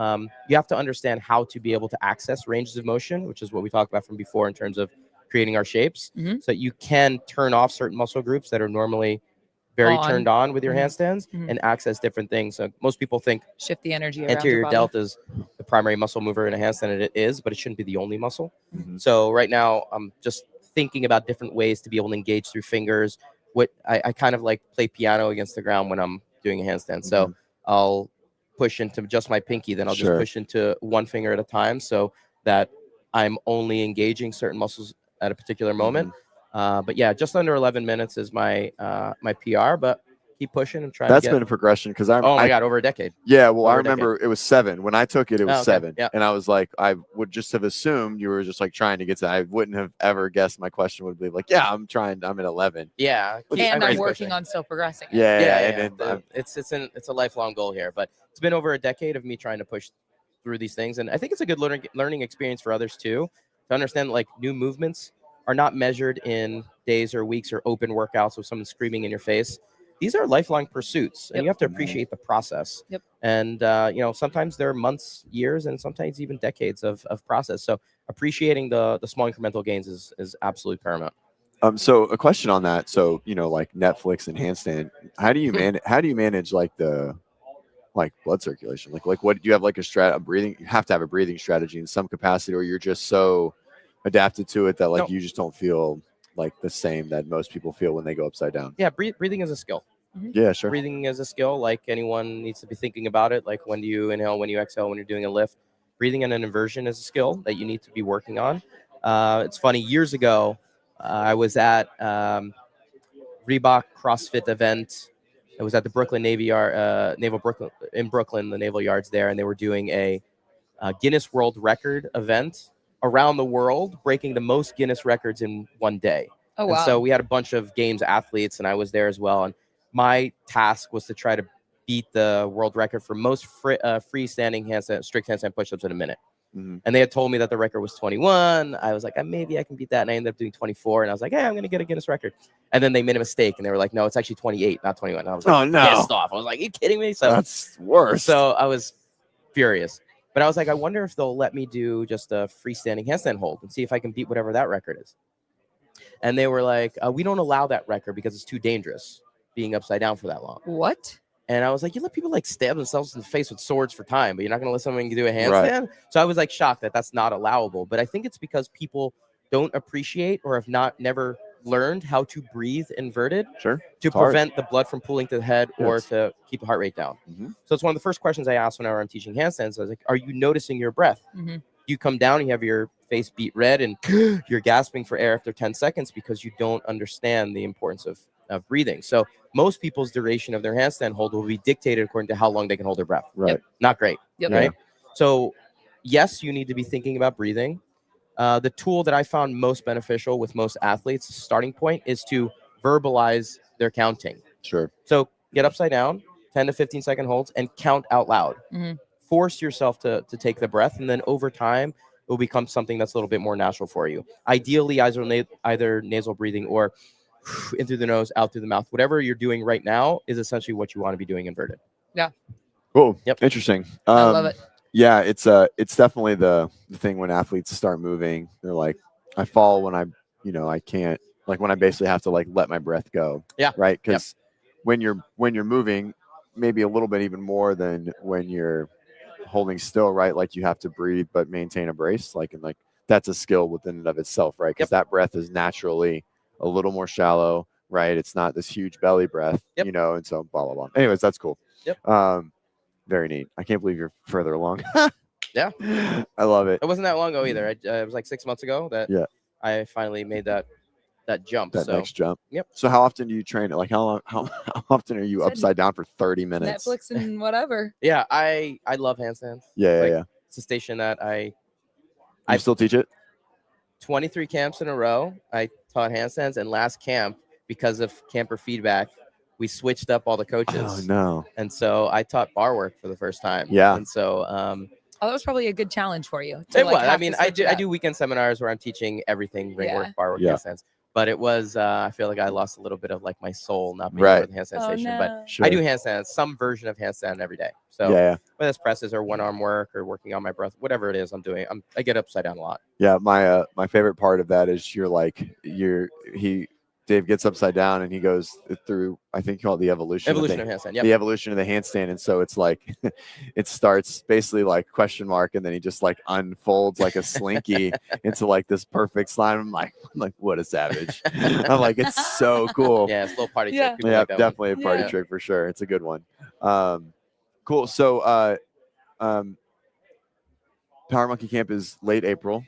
you have to understand how to be able to access ranges of motion, which is what we talked about from before in terms of creating our shapes, Mhm. so that you can turn off certain muscle groups that are normally very turned on with your Mhm. handstands Mhm. and access different things. So most people think Shift the energy around anterior your body. delta is the primary muscle mover in a handstand, and it is, but it shouldn't be the only muscle. Mhm. So right now I'm just thinking about different ways to be able to engage through fingers. What I kind of like play piano against the ground when I'm doing a handstand. So Mhm. I'll push into just my pinky, then I'll just Sure. push into one finger at a time so that I'm only engaging certain muscles at a particular moment. But yeah, just under 11 minutes is my my PR, but keep pushing and trying That's to get. been a progression because Oh my God, over a decade. Yeah, well, I Over a decade. remember it was 7 when I took it. It was Oh, okay. 7, Yeah. and I was like, I would just have assumed you were just like trying to get to. I wouldn't have ever guessed my question would be like, yeah, I'm trying. I'm at 11. Yeah, And I'm keep working pushing. on still progressing. Yeah, Yeah. and then It's a lifelong goal here, but it's been over a decade of me trying to push through these things, and I think it's a good learning experience for others too, to understand like new movements are not measured in days or weeks or open workouts with someone screaming in your face. These are lifelong pursuits, and Yep. you have to Mhm. appreciate the process. Yep. And sometimes there are months, years, and sometimes even decades of process. So appreciating the small incremental gains is absolutely paramount. So a question on that. So like Netflix and handstand. How do you manage? How do you manage like the blood circulation? Like what do you have like a breathing? You have to have a breathing strategy in some capacity, or you're just so adapted to it that like No. you just don't feel like the same that most people feel when they go upside down. Yeah, breathing is a skill. Yeah, sure. Breathing is a skill. Like anyone needs to be thinking about it. Like when do you inhale, when you exhale, when you're doing a lift. Breathing and an inversion is a skill that you need to be working on. It's funny. Years ago, I was at Reebok CrossFit event. It was at the Brooklyn Navy Yard, Naval Brooklyn in Brooklyn, the Naval Yards there, and they were doing a Guinness World Record event around the world, breaking the most Guinness records in one day. Oh, And wow. so we had a bunch of games athletes, and I was there as well. And my task was to try to beat the world record for most freestanding strict handstand push-ups in a minute. Mhm. And they had told me that the record was 21. I was like, maybe I can beat that. And I ended up doing 24. And I was like, hey, I'm going to get a Guinness record. And then they made a mistake, and they were like, no, it's actually 28, not 21. And I was like, Oh, no. pissed off. I was like, are you kidding me? So That's worse. So I was furious. But I was like, I wonder if they'll let me do just a freestanding handstand hold and see if I can beat whatever that record is. And they were like, we don't allow that record because it's too dangerous being upside down for that long. What? And I was like, you let people like stab themselves in the face with swords for time, but you're not going to let someone do a handstand? Right. So I was like shocked that that's not allowable. But I think it's because people don't appreciate or have never learned how to breathe inverted to prevent the blood from pooling to the head or to keep the heart rate down. Mhm. So it's one of the first questions I asked whenever I'm teaching handstands. I was like, are you noticing your breath? Mhm. You come down, you have your face beat red, and you're gasping for air after 10 seconds because you don't understand the importance of breathing. So most people's duration of their handstand hold will be dictated according to how long they can hold their breath. Right. Not great. Yep. Right. So yes, you need to be thinking about breathing. The tool that I found most beneficial with most athletes, starting point, is to verbalize their counting. Sure. So get upside down, 10 to 15 second holds, and count out loud. Mhm. Force yourself to take the breath, and then over time, it will become something that's a little bit more natural for you. Ideally, either nasal breathing or in through the nose, out through the mouth. Whatever you're doing right now is essentially what you want to be doing inverted. Yeah. Cool. Yep. Interesting. I love it. Yeah, it's definitely the thing when athletes start moving. They're like, I fall when I can't, like when I basically have to like let my breath go. Yeah. Right. Because when you're moving, maybe a little bit even more than when you're holding still, right? Like you have to breathe but maintain a brace. Like that's a skill within and of itself, right? Because that breath is naturally a little more shallow, right? It's not this huge belly breath, and so blah blah blah. Anyways, that's cool. Yep. Very neat. I can't believe you're further along. Yeah. I love it. It wasn't that long ago either. It was like 6 months ago that I finally made that that jump. That So next jump. Yep. So how often do you train it? Like how often are you Said upside down for 30 minutes? Netflix and whatever. yeah, I love handstands. Yeah, Like, yeah. it's a station that You I've- still teach it? 23 camps in a row. I taught handstands, and last camp, because of camper feedback, we switched up all the coaches. Oh no. And so I taught bar work for the first time. Yeah. And so Oh, that was probably a good challenge for you. To, it like, was. I have mean, to I switch it do up. weekend seminars where I'm teaching everything: ring Yeah. work, bar work, Yeah. handstands. But it was I feel like I lost a little bit of like my soul not being Right. over the handstand Oh, station. no. But Sure. I do handstands, some version of handstand every day. So yeah. whether it's presses or one arm work or working on my breath, whatever it is I'm doing, I get upside down a lot. Yeah, my favorite part of that is Dave gets upside down and he goes through, I think you call it the evolution of of handstand. Yep. the evolution of the handstand. And so it's like it starts basically like question mark, and then he just like unfolds like a slinky into like this perfect slide. I'm like, what a savage. I'm like, it's so cool. Yeah, it's a little party Yeah. trick. People Yeah, like that one. definitely a party Yeah. trick for sure. It's a good one. Cool. So Power Monkey Camp is late April.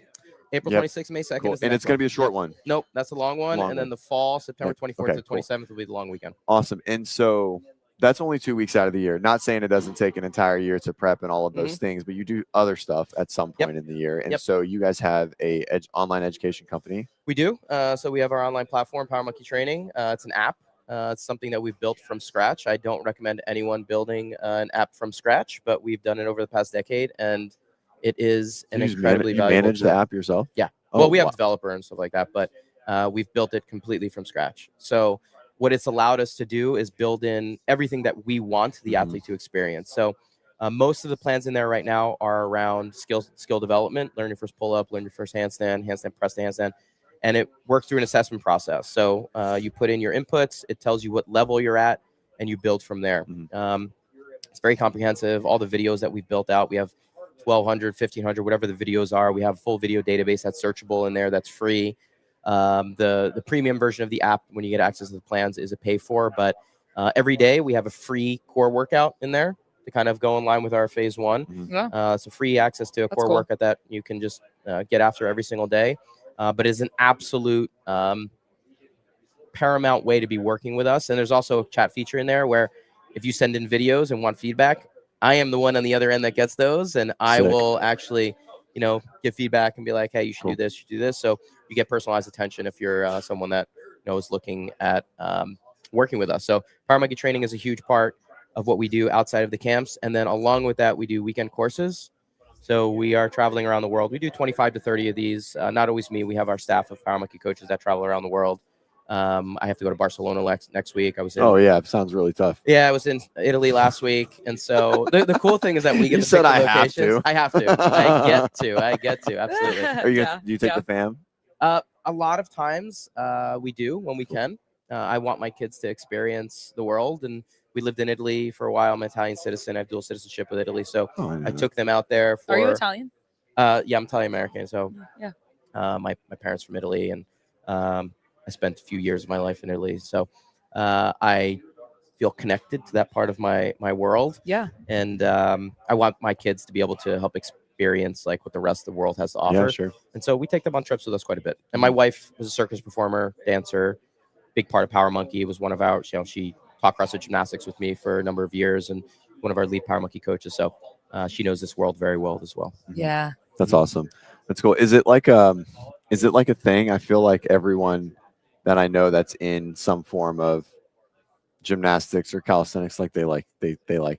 April Yep. 26th, May 2nd Cool. is the And next it's going to one. be a short Yep. one. Nope, that's a long one. Long And then one. the fall, September 24th Okay, to cool. 27th will be the long weekend. Awesome. And so that's only 2 weeks out of the year. Not saying it doesn't take an entire year to prep and all of those things, but you do other stuff at some Yep. point in the year. And Yep. so you guys have a online education company. We do. So we have our online platform, Power Monkey Training. It's an app. It's something that we've built from scratch. I don't recommend anyone building an app from scratch, but we've done it over the past decade, and it is an incredibly you valuable manage tool. the app yourself? Yeah. Oh, Well, we have wow. a developer and stuff like that, but we've built it completely from scratch. So what it's allowed us to do is build in everything that we want the athlete to experience. So most of the plans in there right now are around skill development, learn your first pull-up, learn your first handstand, press the handstand, and it works through an assessment process. So you put in your inputs, it tells you what level you're at, and you build from there. It's very comprehensive. All the videos that we've built out, we have 1,200, 1,500, whatever the videos are. We have a full video database that's searchable in there, that's free. The premium version of the app, when you get access to the plans, is a pay for, but every day we have a free core workout in there to kind of go in line with our phase one. Yeah. So free access to a core cool. workout that you can just get after every single day. But it's an absolute paramount way to be working with us. And there's also a chat feature in there where if you send in videos and want feedback, I am the one on the other end that gets those, and I Sick. will actually, give feedback and be like, hey, you should do this, you should do this. So you get personalized attention if you're someone that is looking at working with us. So Power Monkey Training is a huge part of what we do outside of the camps. And then along with that, we do weekend courses. So we are traveling around the world. We do 25 to 30 of these. Not always me. We have our staff of Power Monkey coaches that travel around the world. I have to go to Barcelona next week. I was in. Oh yeah, it sounds really tough. Yeah, I was in Italy last week, and so the cool thing is that we get You to said pick the I have locations. to. I have to. I get to. Absolutely. Are you do you take the fam? A lot of times we do when we can. I want my kids to experience the world, and we lived in Italy for a while. I'm an Italian citizen. I have dual citizenship with Italy, so I took them out there for. Are you Italian? Yeah, I'm Italian American. So yeah, my parents from Italy, and I spent a few years of my life in Italy, so I feel connected to that part of my world. Yeah, and I want my kids to be able to help experience like what the rest of the world has to offer. Yeah, sure. And so we take them on trips with us quite a bit. And my wife was a circus performer, dancer, big part of Power Monkey. It was one of our, she taught CrossFit Gymnastics with me for a number of years, and one of our lead Power Monkey coaches. So she knows this world very well as well. Yeah, that's awesome. That's cool. Is it like a thing? I feel like everyone that I know that's in some form of gymnastics or calisthenics, like they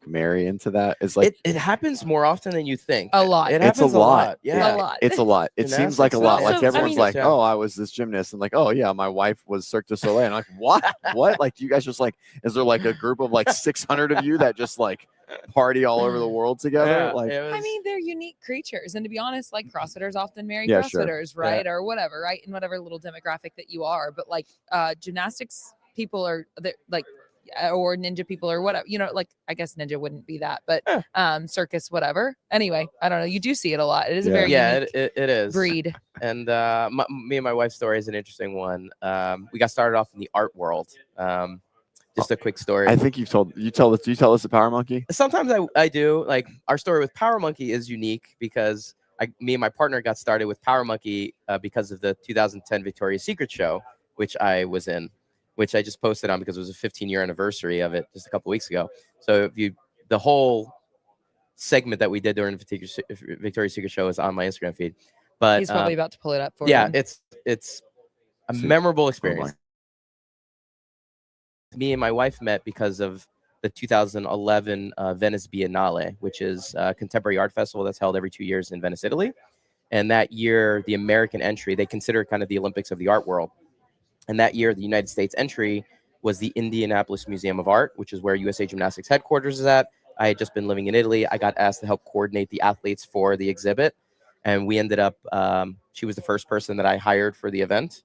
marry into that. Is like it happens more often than you think. A lot. It It's happens a lot. Yeah. a lot. It's a lot. It seems like a lot. Also, Like everyone's like, yeah. oh, I was this gymnast, and like, oh yeah, my wife was Cirque du Soleil. And I'm like, what? Like, you guys just like, is there like a group of like 600 of you that just like party all over the world together? Yeah, like, I mean, they're unique creatures, and to be honest, like CrossFitters often marry Yeah, sure. CrossFitters, right, or whatever, right, in whatever little demographic that you are. But like gymnastics people are like. Or ninja people or whatever, like I guess ninja wouldn't be that, but circus, whatever. Anyway, I don't know. You do see it a lot. It is a very unique it is breed. And me and my wife's story is an interesting one. We got started off in the art world. Just a quick story. I think you tell us the Power Monkey. Sometimes I do. Like, our story with Power Monkey is unique because me and my partner got started with Power Monkey because of the 2010 Victoria's Secret show. which I was in, which I just posted on because it was a 15-year anniversary of it just a couple weeks ago. So the whole segment that we did during the Victoria's Secret show is on my Instagram feed. But He's probably about to pull it up for yeah, you. it's a memorable experience. Oh Me and my wife met because of the 2011 Venice Biennale, which is a contemporary art festival that's held every 2 years in Venice, Italy. And that year, the American entry, they consider it kind of the Olympics of the art world. And that year, the United States entry was the Indianapolis Museum of Art, which is where USA Gymnastics headquarters is at. I had just been living in Italy. I got asked to help coordinate the athletes for the exhibit. And we ended up, she was the first person that I hired for the event.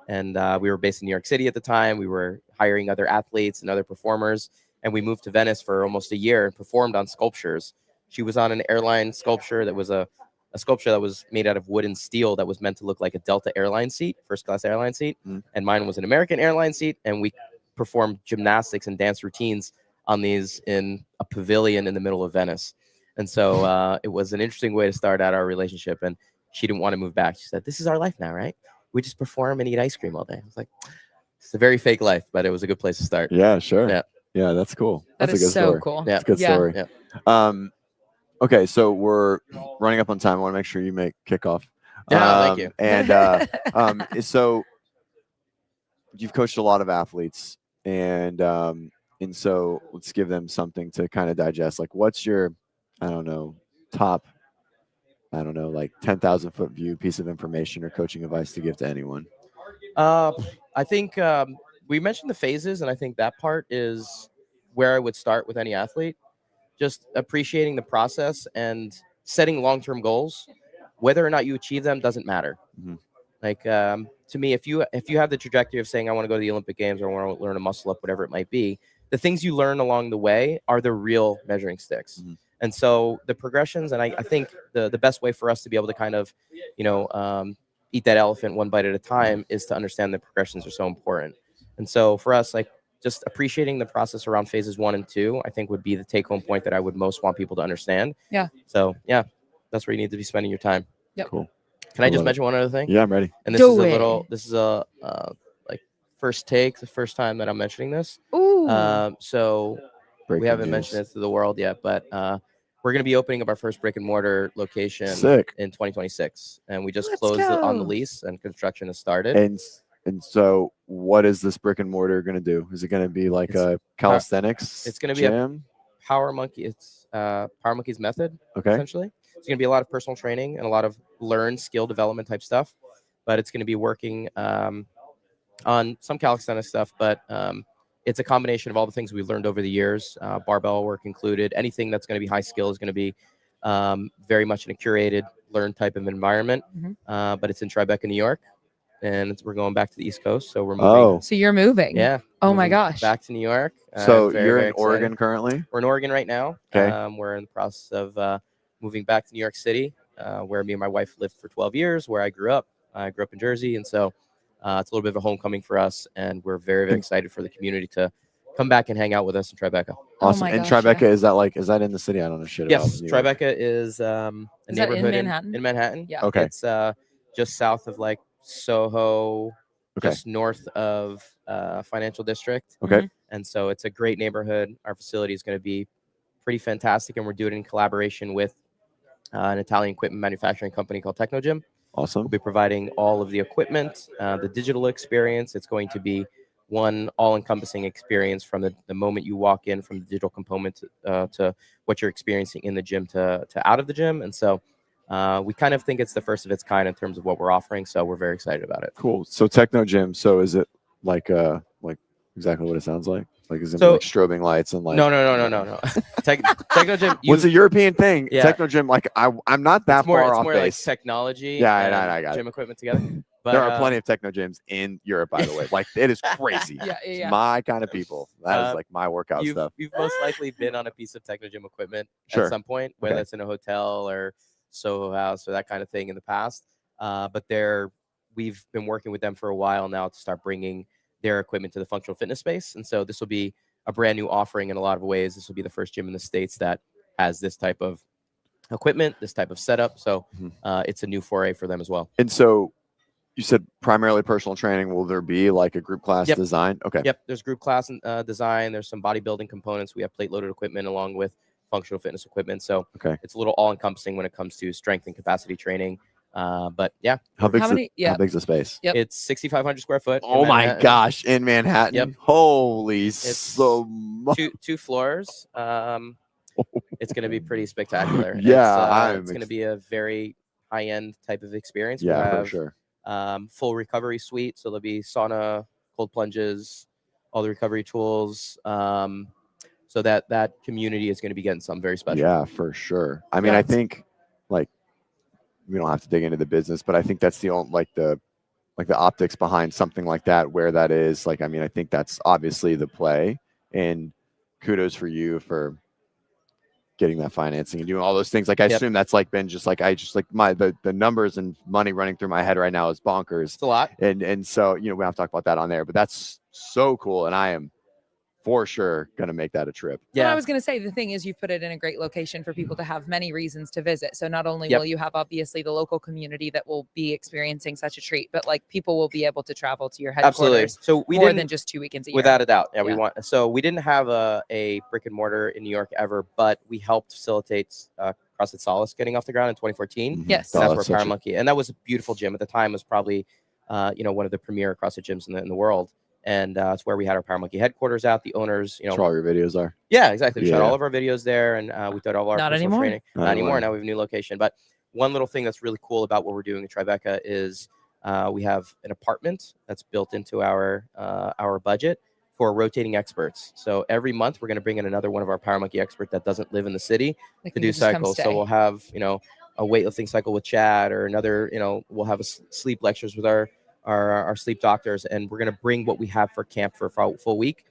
And we were based in New York City at the time. We were hiring other athletes and other performers. And we moved to Venice for almost a year and performed on sculptures. She was on an airline sculpture that was a sculpture that was made out of wood and steel that was meant to look like a Delta airline seat, first class airline seat. And mine was an American airline seat. And we performed gymnastics and dance routines on these in a pavilion in the middle of Venice. And so it was an interesting way to start out our relationship. And she didn't want to move back. She said, "This is our life now, right? We just perform and eat ice cream all day." I was like, it's a very fake life, but it was a good place to start. Yeah, sure. Yeah. Yeah, that's cool. That That's is a good so story. cool. Yeah. It's a good Yeah. story. Yeah. Okay, so we're running up on time. I want to make sure you make kickoff. Yeah, thank you. And so you've coached a lot of athletes, and so let's give them something to kind of digest. Like, what's your, I don't know, top, I don't know, like 10,000-foot view piece of information or coaching advice to give to anyone? I think we mentioned the phases, and I think that part is where I would start with any athlete. Just appreciating the process and setting long-term goals. Whether or not you achieve them doesn't matter. Mhm. Like to me, if you have the trajectory of saying I want to go to the Olympic Games or I want to learn a muscle up, whatever it might be, the things you learn along the way are the real measuring sticks. Mhm. And so the progressions, and I think the best way for us to be able to kind of, eat that elephant one bite at a time is to understand that progressions are so important. And so for us, like just appreciating the process around phases 1 and 2, I think would be the take home point that I would most want people to understand. Yeah. So yeah, that's where you need to be spending your time. Yep. Cool. Can I just mention one other thing? Yeah, I'm ready. And this is a like first take, the first time that I'm mentioning this. Ooh. So we haven't mentioned it to the world yet, but we're going to be opening up our first brick-and-mortar location in 2026, and we just closed on the lease, and construction has started. And so, what is this brick-and-mortar going to do? Is it going to be like a calisthenics? It's going to be gym? a Power Monkey. It's Power Monkey's method. Okay. Essentially, it's going to be a lot of personal training and a lot of learned skill development type stuff, but it's going to be working on some calisthenics stuff, but it's a combination of all the things we've learned over the years, barbell work included. Anything that's going to be high skill is going to be very much in a curated, learned type of environment. But it's in Tribeca, New York, and we're going back to the East Coast. So we're moving. Oh, So you're moving. Yeah. Oh my gosh. Back to New York. So Very, you're very in excited. Oregon currently? We're in Oregon right now. Okay. We're in the process of moving back to New York City, where me and my wife lived for 12 years, where I grew up. I grew up in Jersey, and so it's a little bit of a homecoming for us, and we're very, very excited for the community to come back and hang out with us in Tribeca. Awesome. And Tribeca, is that in the city? I don't know shit about. Yes, Tribeca is a neighborhood in Manhattan? in Manhattan. Yeah. Okay. It's just south of like Soho, just north of Financial District. Okay. And so it's a great neighborhood. Our facility is going to be pretty fantastic, and we're doing it in collaboration with an Italian equipment manufacturing company called Technogym. Awesome. We'll be providing all of the equipment, the digital experience. It's going to be one all-encompassing experience from the moment you walk in, from the digital component to what you're experiencing in the gym to out of the gym. And so we kind of think it's the first of its kind in terms of what we're offering. So we're very excited about it. Cool. So Technogym. So is it like exactly what it sounds like? Like is it like strobing lights and like? No. Technogym. What's a European thing? Yeah. Technogym. Like I'm not that far off It's more base. like technology. Yeah, and I got gym it. equipment together. But, there are plenty of technogyms in Europe, by the way. Like it is crazy. Yeah. It's my kind of people. That is like my workout stuff. You've most likely been on a piece of Technogym equipment Sure. at some point, whether it's in a hotel or Soho House or that kind of thing in the past. But we've been working with them for a while now to start bringing their equipment to the functional fitness space. And so this will be a brand new offering in a lot of ways. This will be the first gym in the States that has this type of equipment, this type of setup. So it's a new foray for them as well. And so you said primarily personal training. Will there be like a group class Yep. design? Okay. Yep. There's group class design. There's some bodybuilding components. We have plate loaded equipment along with functional fitness equipment. So Okay. it's a little all encompassing when it comes to strength and capacity training. But yeah, How big's many? how big's the space? Yep. it's 6,500 square foot. in Oh my Manhattan. gosh, in Manhattan. Yep. Holy so much. Two floors. It's going to be pretty spectacular. Yeah, it's going to be a very high end type of experience. Yeah, we'll for have, sure. Full recovery suite. So there'll be sauna, cold plunges, all the recovery tools. So that community is going to be getting something very special. Yeah, for sure. I mean, Yeah. I think like we don't have to dig into the business, but I think that's the only like the optics behind something like that, where that is. Like, I mean, I think that's obviously the play, and kudos for you for getting that financing and doing all those things. Like, I assume that's like been just like the numbers and money running through my head right now is bonkers. It's a lot. And so, you know, we don't have to talk about that on there, but that's so cool. And I am for sure going to make that a trip. Well, Yeah. I was going to say, the thing is, you've put it in a great location for people to have many reasons to visit. So not only Yep. will you have obviously the local community that will be experiencing such a treat, but like people will be able to travel to your Absolutely. headquarters So we more didn't, than just 2 weekends a year. without a doubt. Yeah, we Yeah. want. So we didn't have a brick and mortar in New York ever, but we helped facilitate CrossFit Solace getting off the ground in 2014. Mhm. Yes. And Oh, that's where that's such Power a- Monkey, and that was a beautiful gym at the time. It was probably, one of the premier CrossFit gyms in the world, and it's where we had our Power Monkey headquarters at. The owners, That's where all your videos are. yeah, exactly. We shot Yeah. all of our videos there, and we did all of our Not personal anymore. training. Not Not anymore. anymore. Now we have a new location. But one little thing that's really cool about what we're doing in Tribeca is we have an apartment that's built into our budget for rotating experts. So every month we're going to bring in another one of our Power Monkey expert that doesn't live in the city They to can do just come cycles. So stay. we'll have a weightlifting cycle with Chad, or another we'll have sleep lectures with our sleep doctors, and we're going to bring what we have for camp for a full week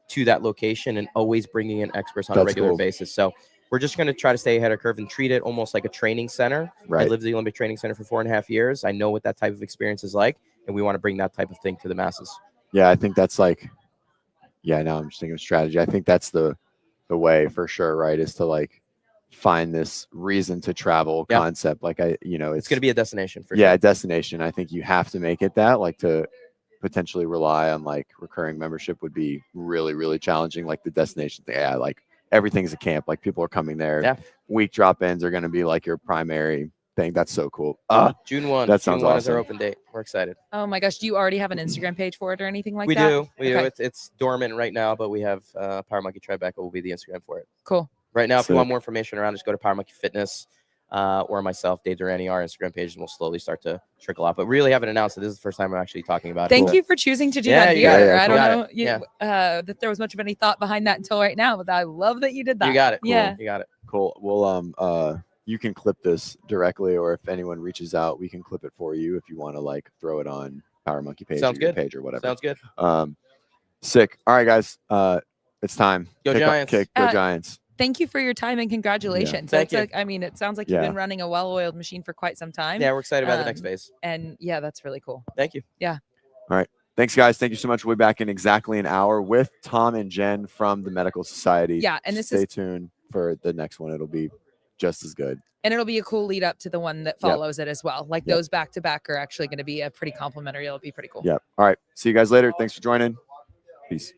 to that location, and always bringing in experts on a That's regular cool. basis. So we're just going to try to stay ahead of curve and treat it almost like a training center. I Right. lived at the Olympic Training Center for 4.5 years. I know what that type of experience is like, and we want to bring that type of thing to the masses. Yeah, I think that's like, yeah, now I'm just thinking of strategy. I think that's the way for sure, right? Is to like find this reason to travel Yeah. concept. Like it's It's going to be a destination for yeah, sure. a destination. I think you have to make it that. Like, to potentially rely on like recurring membership would be really, really challenging. Like the destination thing, yeah, like everything's a camp. Like people are coming there. Yeah. Week drop-ins are going to be like your primary thing. That's so cool. June 1. that sounds June 1 is our awesome. open date. We're excited. Oh my gosh. Do you already have an Instagram page for it or anything like We that? do. We do. Okay. It's dormant right now, but we have Power Monkey Tribeca will be the Instagram for it. Cool. Right now, if you want Sick. more information around, just go to Power Monkey Fitness or myself, Dave Durante, our Instagram page, and we'll slowly start to trickle out. But really haven't announced it. This is the first time I'm actually talking about it. Thank Cool. you for choosing to do Yeah, that you got here. it. I don't Got know it. that there was much of any thought behind that until right now, but I love that you did that. You got it. Cool. Yeah. You got it. Cool. Well, you can clip this directly, or if anyone reaches out, we can clip it for you if you want to like throw it on Power Monkey page Sounds or your good. page or whatever. Sounds good. Sick. All right, guys. It's time. Go Giants. Go Giants. Thank you for your time and congratulations. Thank you. I mean, it sounds like you've Yeah. been running a well-oiled machine for quite some time. Yeah, we're excited about the next Um, phase. And yeah, that's really cool. Thank you. Thanks, guys. Thank you so much. We'll be back in exactly an hour with Tom and Jen from the Medical Society. Yeah, and this Stay is tuned for the next one. It'll be just as good. and it'll be a cool lead up to the one that Yep. follows it as well. Like Yep. those back to back are actually going to be a pretty complimentary. It'll be pretty cool. Yep. All right. See you guys later. Thanks for joining. Peace.